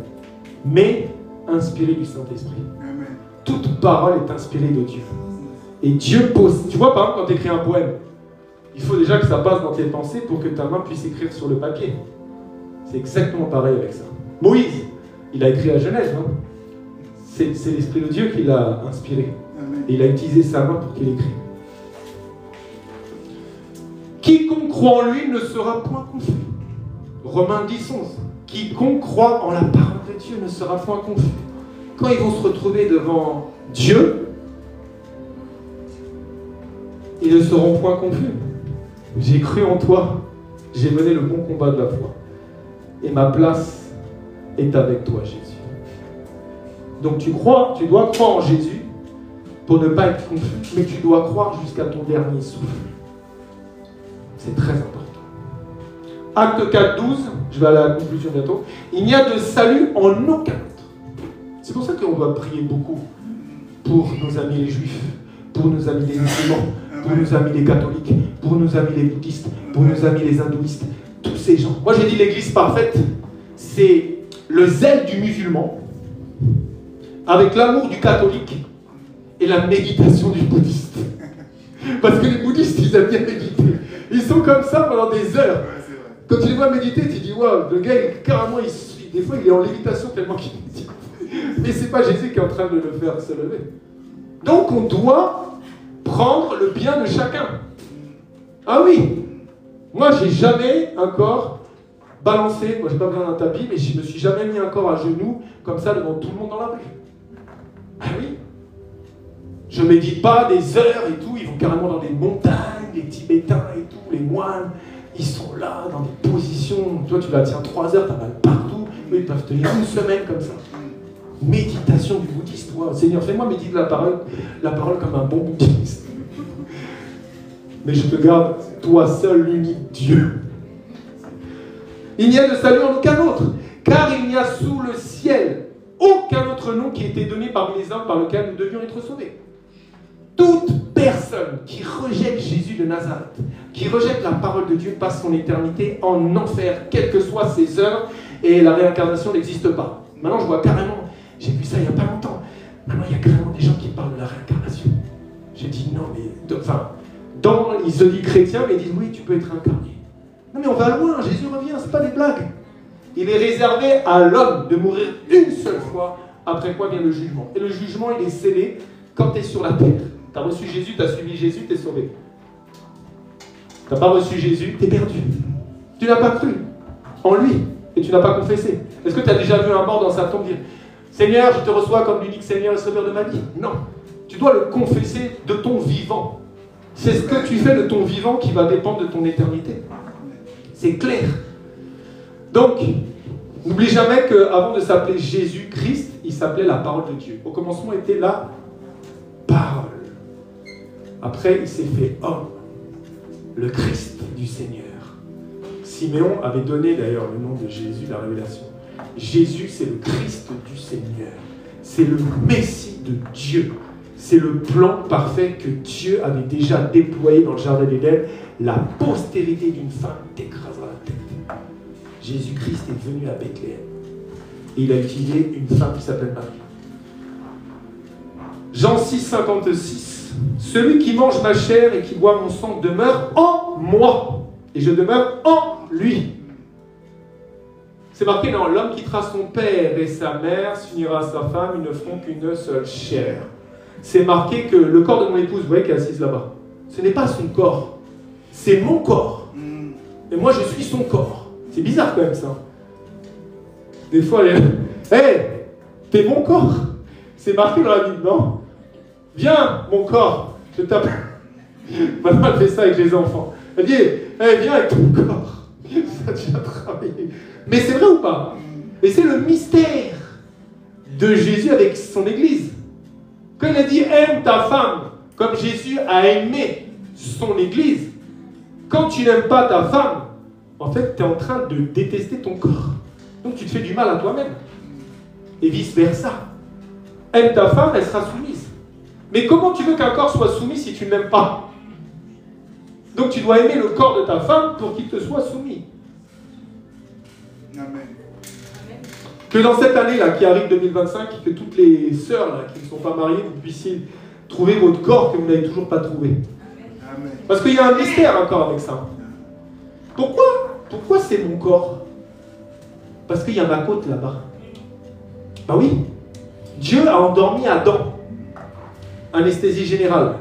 mais inspiré du Saint-Esprit. Toute parole est inspirée de Dieu. Et Dieu pose. Tu vois, par exemple, quand tu écris un poème, il faut déjà que ça passe dans tes pensées pour que ta main puisse écrire sur le papier. C'est exactement pareil avec ça. Moïse, il a écrit à Genèse. c'est l'Esprit de Dieu qui l'a inspiré. Amen. Et il a utilisé sa main pour qu'il écrive. Quiconque croit en lui ne sera point confus. Romains 10, 11. Quiconque croit en la parole de Dieu ne sera point confus. Quand ils vont se retrouver devant Dieu, ils ne seront point confus. J'ai cru en toi, j'ai mené le bon combat de la foi. Et ma place est avec toi, Jésus. Donc tu dois croire en Jésus pour ne pas être confus, mais tu dois croire jusqu'à ton dernier souffle. C'est très important. Acte 4, 12, je vais aller à la conclusion bientôt. Il n'y a de salut en aucun autre. C'est pour ça qu'on doit prier beaucoup pour nos amis les juifs, pour nos amis les musulmans, pour nos amis les catholiques, pour nos amis les bouddhistes, pour nos amis les hindouistes, tous ces gens. Moi j'ai dit l'église parfaite, c'est le zèle du musulman avec l'amour du catholique et la méditation du bouddhiste. Parce que les bouddhistes, ils aiment bien méditer. Ils sont comme ça pendant des heures. Quand tu les vois méditer, tu dis waouh, le gars, carrément, des fois, il est en lévitation tellement qu'il médite. Mais c'est pas Jésus qui est en train de le faire se lever. Donc, on doit prendre le bien de chacun. Ah oui, moi, j'ai jamais encore balancé, moi, j'ai pas besoin d'un tapis, mais je me suis jamais mis un corps à genoux comme ça devant tout le monde dans la rue. Ah oui. Je ne médite pas des heures et tout, ils vont carrément dans des montagnes, les Tibétains et tout, les moines, ils sont là dans des positions, toi tu la tiens 3 heures, t'as mal partout, eux ils peuvent tenir une semaine comme ça. Méditation du bouddhiste, toi, Seigneur, fais-moi méditer la parole comme un bon bouddhiste. Mais je te garde, toi seul, l'unique Dieu. Il n'y a de salut en aucun autre, car il n'y a sous le ciel aucun autre nom qui ait été donné parmi les hommes par lequel nous devions être sauvés. Toute personne qui rejette Jésus de Nazareth, qui rejette la parole de Dieu, passe son éternité en enfer, quelles que soient ses œuvres, et la réincarnation n'existe pas. Maintenant, je vois carrément, j'ai vu ça il n'y a pas longtemps, maintenant il y a carrément des gens qui parlent de la réincarnation. J'ai dit non, mais, ils se disent chrétiens, mais ils disent oui, tu peux être incarné. Non, mais on va loin, Jésus revient, c'est pas des blagues. Il est réservé à l'homme de mourir une seule fois, après quoi vient le jugement. Et le jugement, il est scellé quand tu es sur la terre. Tu as reçu Jésus, tu as suivi Jésus, tu es sauvé. Tu n'as pas reçu Jésus, tu es perdu. Tu n'as pas cru en lui et tu n'as pas confessé. Est-ce que tu as déjà vu un mort dans sa tombe dire « Seigneur, je te reçois comme l'unique Seigneur et Sauveur de ma vie » Non. Tu dois le confesser de ton vivant. C'est ce que tu fais de ton vivant qui va dépendre de ton éternité. C'est clair. Donc, n'oublie jamais qu'avant de s'appeler Jésus-Christ, il s'appelait la parole de Dieu. Au commencement était la parole. Après, il s'est fait homme, le Christ du Seigneur. Siméon avait donné d'ailleurs le nom de Jésus, la révélation. Jésus, c'est le Christ du Seigneur. C'est le Messie de Dieu. C'est le plan parfait que Dieu avait déjà déployé dans le jardin d'Éden. La postérité d'une femme t'écrasera la tête. Jésus-Christ est venu à Bethléem. Et il a utilisé une femme qui s'appelle Marie. Jean 6, 56. Celui qui mange ma chair et qui boit mon sang demeure en moi. Et je demeure en lui. C'est marqué dans l'homme quittera son père et sa mère, s'unira à sa femme, ils ne feront qu'une seule chair. C'est marqué que le corps de mon épouse, vous voyez qu'elle est assise là-bas, ce n'est pas son corps, c'est mon corps. Et moi je suis son corps. C'est bizarre quand même ça. Des fois, elle est... Hey, t'es mon corps. C'est marqué dans la Bible, non? Viens, mon corps, je t'appelle. Maintenant, elle fait ça avec les enfants. Elle dit, hey, viens avec ton corps. Ça devient travailler. Mais c'est vrai ou pas? Et c'est le mystère de Jésus avec son Église. Quand il a dit, aime ta femme, comme Jésus a aimé son Église, quand tu n'aimes pas ta femme, en fait, tu es en train de détester ton corps. Donc tu te fais du mal à toi-même. Et vice-versa. Aime ta femme, elle sera soumise. Mais comment tu veux qu'un corps soit soumis si tu ne l'aimes pas? Donc tu dois aimer le corps de ta femme pour qu'il te soit soumis. Amen. Que dans cette année-là qui arrive 2025, que toutes les sœurs là, qui ne sont pas mariées, vous puissiez trouver votre corps que vous n'avez toujours pas trouvé. Amen. Parce qu'il y a un mystère encore avec ça. Pourquoi c'est mon corps? Parce qu'il y a ma côte là-bas. Bah oui. Dieu a endormi Adam. Anesthésie générale.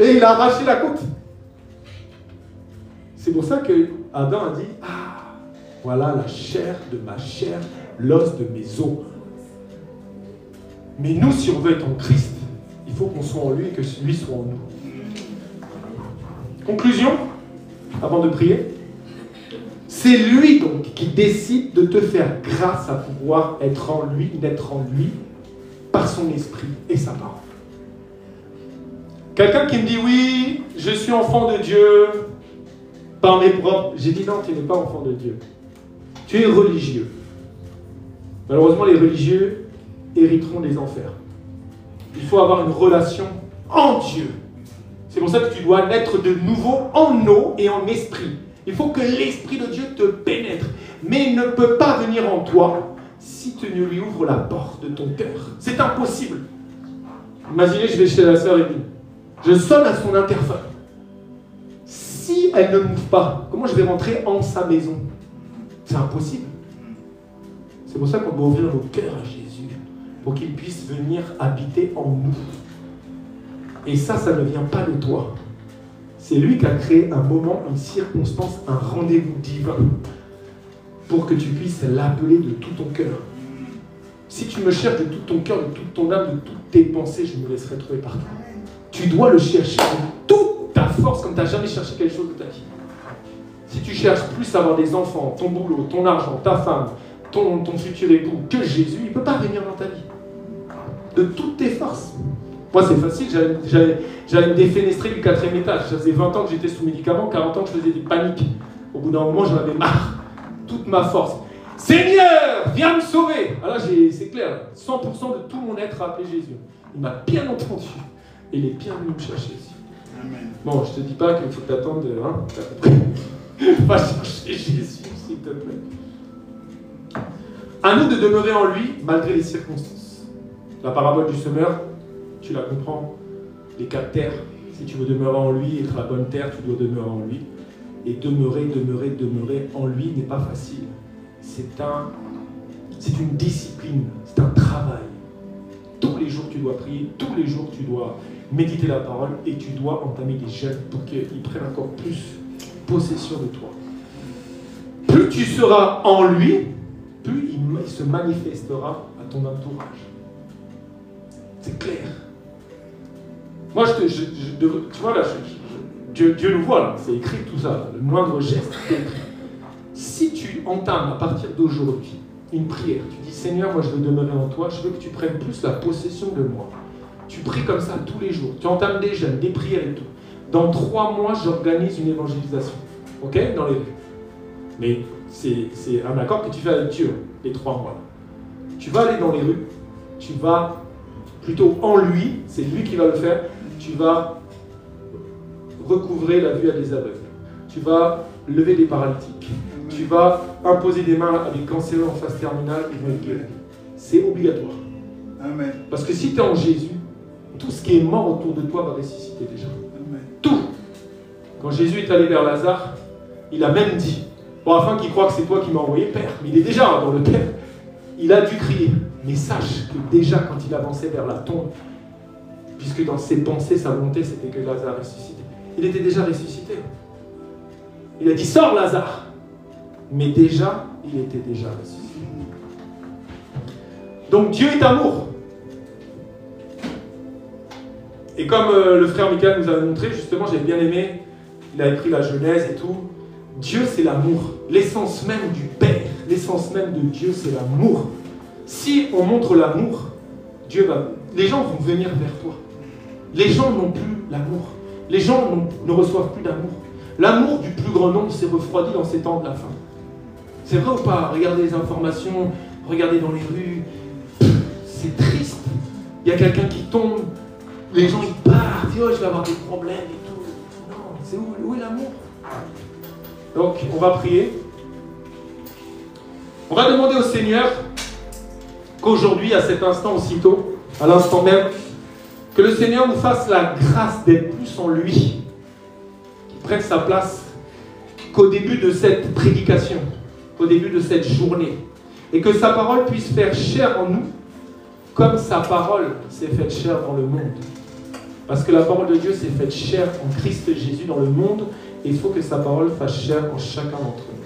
Et il a arraché la côte. C'est pour ça que Adam a dit, ah, voilà la chair de ma chair, l'os de mes os. Mais nous, si on veut être en Christ, il faut qu'on soit en lui et que lui soit en nous. Conclusion, avant de prier. C'est lui donc qui décide de te faire grâce à pouvoir être en lui, naître en lui, par son esprit et sa parole. Quelqu'un qui me dit oui, je suis enfant de Dieu par mes propres... J'ai dit non, tu n'es pas enfant de Dieu. Tu es religieux. Malheureusement, les religieux hériteront des enfers. Il faut avoir une relation en Dieu. C'est pour ça que tu dois naître de nouveau en eau et en esprit. Il faut que l'Esprit de Dieu te pénètre. Mais il ne peut pas venir en toi si tu ne lui ouvres la porte de ton cœur. C'est impossible. Imaginez, je vais chez la sœur Evelyne. Je sonne à son interphone. Si elle ne m'ouvre pas, comment je vais rentrer en sa maison? C'est impossible. C'est pour ça qu'on doit ouvrir nos cœurs à Jésus, pour qu'il puisse venir habiter en nous. Et ça ne vient pas de toi. C'est lui qui a créé un moment, une circonstance, un rendez-vous divin, pour que tu puisses l'appeler de tout ton cœur. Si tu me cherches de tout ton cœur, de toute ton âme, de toutes tes pensées, je me laisserai trouver par toi. Tu dois le chercher de toute ta force, comme tu n'as jamais cherché quelque chose de ta vie. Si tu cherches plus à avoir des enfants, ton boulot, ton argent, ta femme, ton futur époux, que Jésus, il ne peut pas venir dans ta vie. De toutes tes forces. Moi, c'est facile, j'allais me défenestrer du 4e étage. Ça faisait 20 ans que j'étais sous médicaments, 40 ans que je faisais des paniques. Au bout d'un moment, j'en avais marre. Toute ma force. Seigneur, viens me sauver. Alors là, c'est clair, 100% de tout mon être a appelé Jésus. Il m'a bien entendu. Et il est bien venu me chercher ici. Amen. Bon, je ne te dis pas qu'il faut t'attendre, va chercher Jésus, s'il te plaît. À nous de demeurer en lui, malgré les circonstances. La parabole du semeur, tu la comprends. Les 4 terres. Si tu veux demeurer en lui, être la bonne terre, tu dois demeurer en lui. Et demeurer en lui n'est pas facile. C'est une discipline, c'est un travail. Tous les jours, tu dois prier. Tous les jours, tu dois méditer la parole. Et tu dois entamer des jeûnes pour qu'ils prennent encore plus possession de toi. Plus tu seras en lui, plus il se manifestera à ton entourage. C'est clair. Moi, tu vois là, Dieu nous voit là, c'est écrit tout ça, le moindre geste est écrit. Si tu entames à partir d'aujourd'hui une prière, tu dis Seigneur, moi je veux demeurer en toi, je veux que tu prennes plus la possession de moi. Tu pries comme ça tous les jours, tu entames des jeûnes, des prières et tout. Dans 3 mois, j'organise une évangélisation, ok, dans les rues. Mais c'est un accord que tu fais avec Dieu, les 3 mois. Tu vas aller dans les rues, tu vas plutôt en lui, c'est lui qui va le faire, tu vas recouvrer la vue à des aveugles, tu vas lever des paralytiques, tu vas imposer des mains à des cancéreux en phase terminale, ils vont être guéris. C'est obligatoire. Amen. Parce que si tu es en Jésus, tout ce qui est mort autour de toi va ressusciter déjà. Amen. Tout. Quand Jésus est allé vers Lazare, il a même dit, bon, afin qu'il croie que c'est toi qui m'as envoyé, Père, mais il est déjà dans le Père, il a dû crier. Mais sache que déjà quand il avançait vers la tombe, puisque dans ses pensées, sa volonté, c'était que Lazare ressuscite, il était déjà ressuscité. Il a dit, sors Lazare. Mais déjà, il était déjà ressuscité. Donc Dieu est amour. Et comme le frère Michael nous a montré, justement, j'ai bien aimé, il a écrit la Genèse et tout, Dieu c'est l'amour. L'essence même du Père, l'essence même de Dieu c'est l'amour. Si on montre l'amour, les gens vont venir vers toi. Les gens n'ont plus l'amour. Les gens ne reçoivent plus d'amour. L'amour du plus grand nombre s'est refroidi dans ces temps de la fin. C'est vrai ou pas? Regardez les informations, regardez dans les rues. C'est triste. Il y a quelqu'un qui tombe, les gens ils partent, oh, je vais avoir des problèmes et tout. Non, c'est où est l'amour? Donc, on va prier. On va demander au Seigneur qu'aujourd'hui, à cet instant aussitôt, à l'instant même, que le Seigneur nous fasse la grâce d'être plus en lui, qu'il prenne sa place, qu'au début de cette prédication, qu'au début de cette journée, Et que sa parole puisse faire chair en nous, comme sa parole s'est faite chair dans le monde. Parce que la parole de Dieu s'est faite chair en Christ Jésus dans le monde, et il faut que sa parole fasse chair en chacun d'entre nous.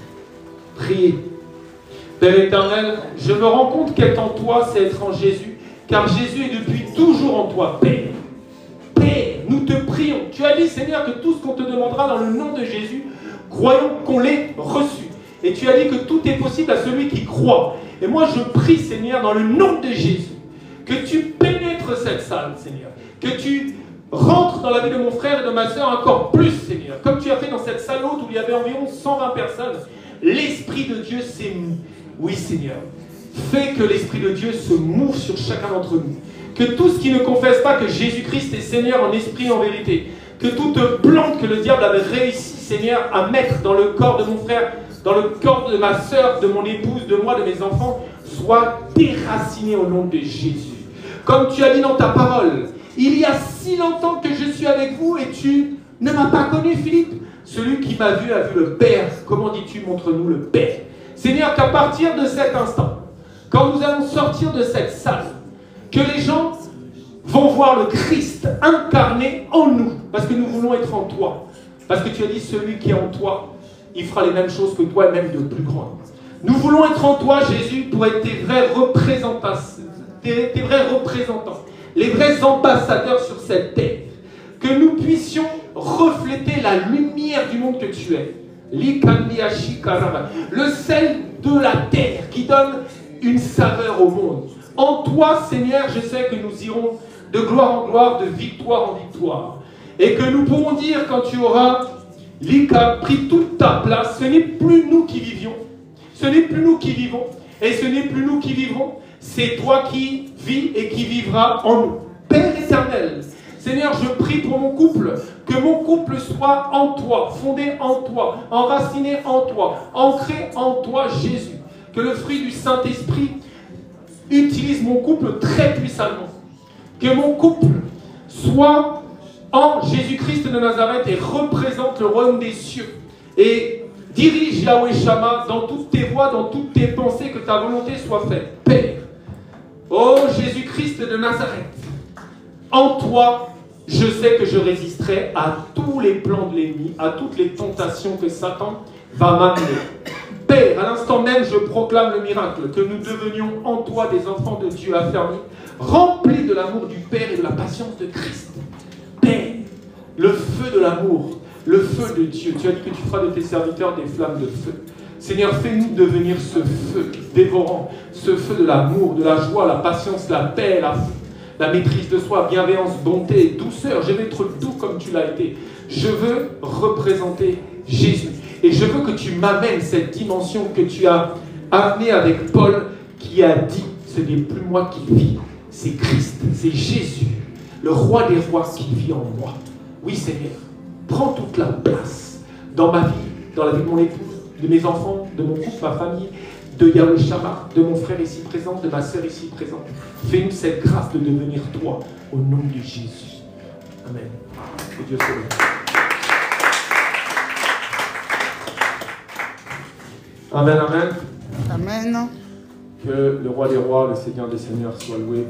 Priez. Père éternel, je me rends compte qu'être en toi, c'est être en Jésus, car Jésus est depuis toujours en toi, Père. Père, nous te prions. Tu as dit, Seigneur, que tout ce qu'on te demandera dans le nom de Jésus, croyons qu'on l'ait reçu. Et tu as dit que tout est possible à celui qui croit. Et moi, je prie, Seigneur, dans le nom de Jésus, que tu pénètres cette salle, Seigneur. Que tu rentres dans la vie de mon frère et de ma soeur encore plus, Seigneur. Comme tu as fait dans cette salle haute où il y avait environ 120 personnes. L'Esprit de Dieu s'est mou. Oui, Seigneur. Fais que l'Esprit de Dieu se mouve sur chacun d'entre nous. Que tout ce qui ne confesse pas que Jésus-Christ est Seigneur en esprit et en vérité, que toute plante que le diable avait réussi, Seigneur, à mettre dans le corps de mon frère, dans le corps de ma soeur, de mon épouse, de moi, de mes enfants, soit déracinée au nom de Jésus. Comme tu as dit dans ta parole, il y a si longtemps que je suis avec vous et tu ne m'as pas connu, Philippe. Celui qui m'a vu a vu le Père. Comment dis-tu, montre-nous le Père. Seigneur, qu'à partir de cet instant, quand nous allons sortir de cette salle, que les gens vont voir le Christ incarné en nous, parce que nous voulons être en toi. Parce que tu as dit, celui qui est en toi, il fera les mêmes choses que toi, et même de plus grandes. Nous voulons être en toi, Jésus, pour être tes vrais représentants, les vrais ambassadeurs sur cette terre. Que nous puissions refléter la lumière du monde que tu es. Le sel de la terre qui donne une saveur au monde. En toi, Seigneur, je sais que nous irons de gloire en gloire, de victoire en victoire. Et que nous pourrons dire quand tu auras pris toute ta place, ce n'est plus nous qui vivions, ce n'est plus nous qui vivons, et ce n'est plus nous qui vivrons, c'est toi qui vis et qui vivras en nous. Père éternel, Seigneur, je prie pour mon couple, que mon couple soit en toi, fondé en toi, enraciné en toi, ancré en toi, Jésus. Que le fruit du Saint-Esprit utilise mon couple très puissamment. Que mon couple soit en Jésus-Christ de Nazareth et représente le royaume des cieux. Et dirige Yahweh Shammah dans toutes tes voies, dans toutes tes pensées, que ta volonté soit faite. Père, ô Jésus-Christ de Nazareth, en toi, je sais que je résisterai à tous les plans de l'ennemi, à toutes les tentations que Satan va m'amener. Père, à l'instant même, je proclame le miracle, que nous devenions en toi des enfants de Dieu affermis, remplis de l'amour du Père et de la patience de Christ. Père, le feu de l'amour, le feu de Dieu. Tu as dit que tu feras de tes serviteurs des flammes de feu. Seigneur, fais-nous devenir ce feu dévorant, ce feu de l'amour, de la joie, la patience, la paix, la maîtrise de soi, bienveillance, bonté, douceur. Je veux être doux comme tu l'as été. Je veux représenter Jésus. Et je veux que tu m'amènes cette dimension que tu as amenée avec Paul, qui a dit, ce n'est plus moi qui vis, c'est Christ, c'est Jésus, le roi des rois qui vit en moi. Oui, Seigneur, prends toute la place dans ma vie, dans la vie de mon épouse, de mes enfants, de mon couple, ma famille, de Yahweh Shammah, de mon frère ici présent, de ma sœur ici présente. Fais-nous cette grâce de devenir toi, au nom de Jésus. Amen. Que Dieu soit béni. Amen, amen. Amen. Que le roi des rois, le Seigneur des seigneurs soit loué.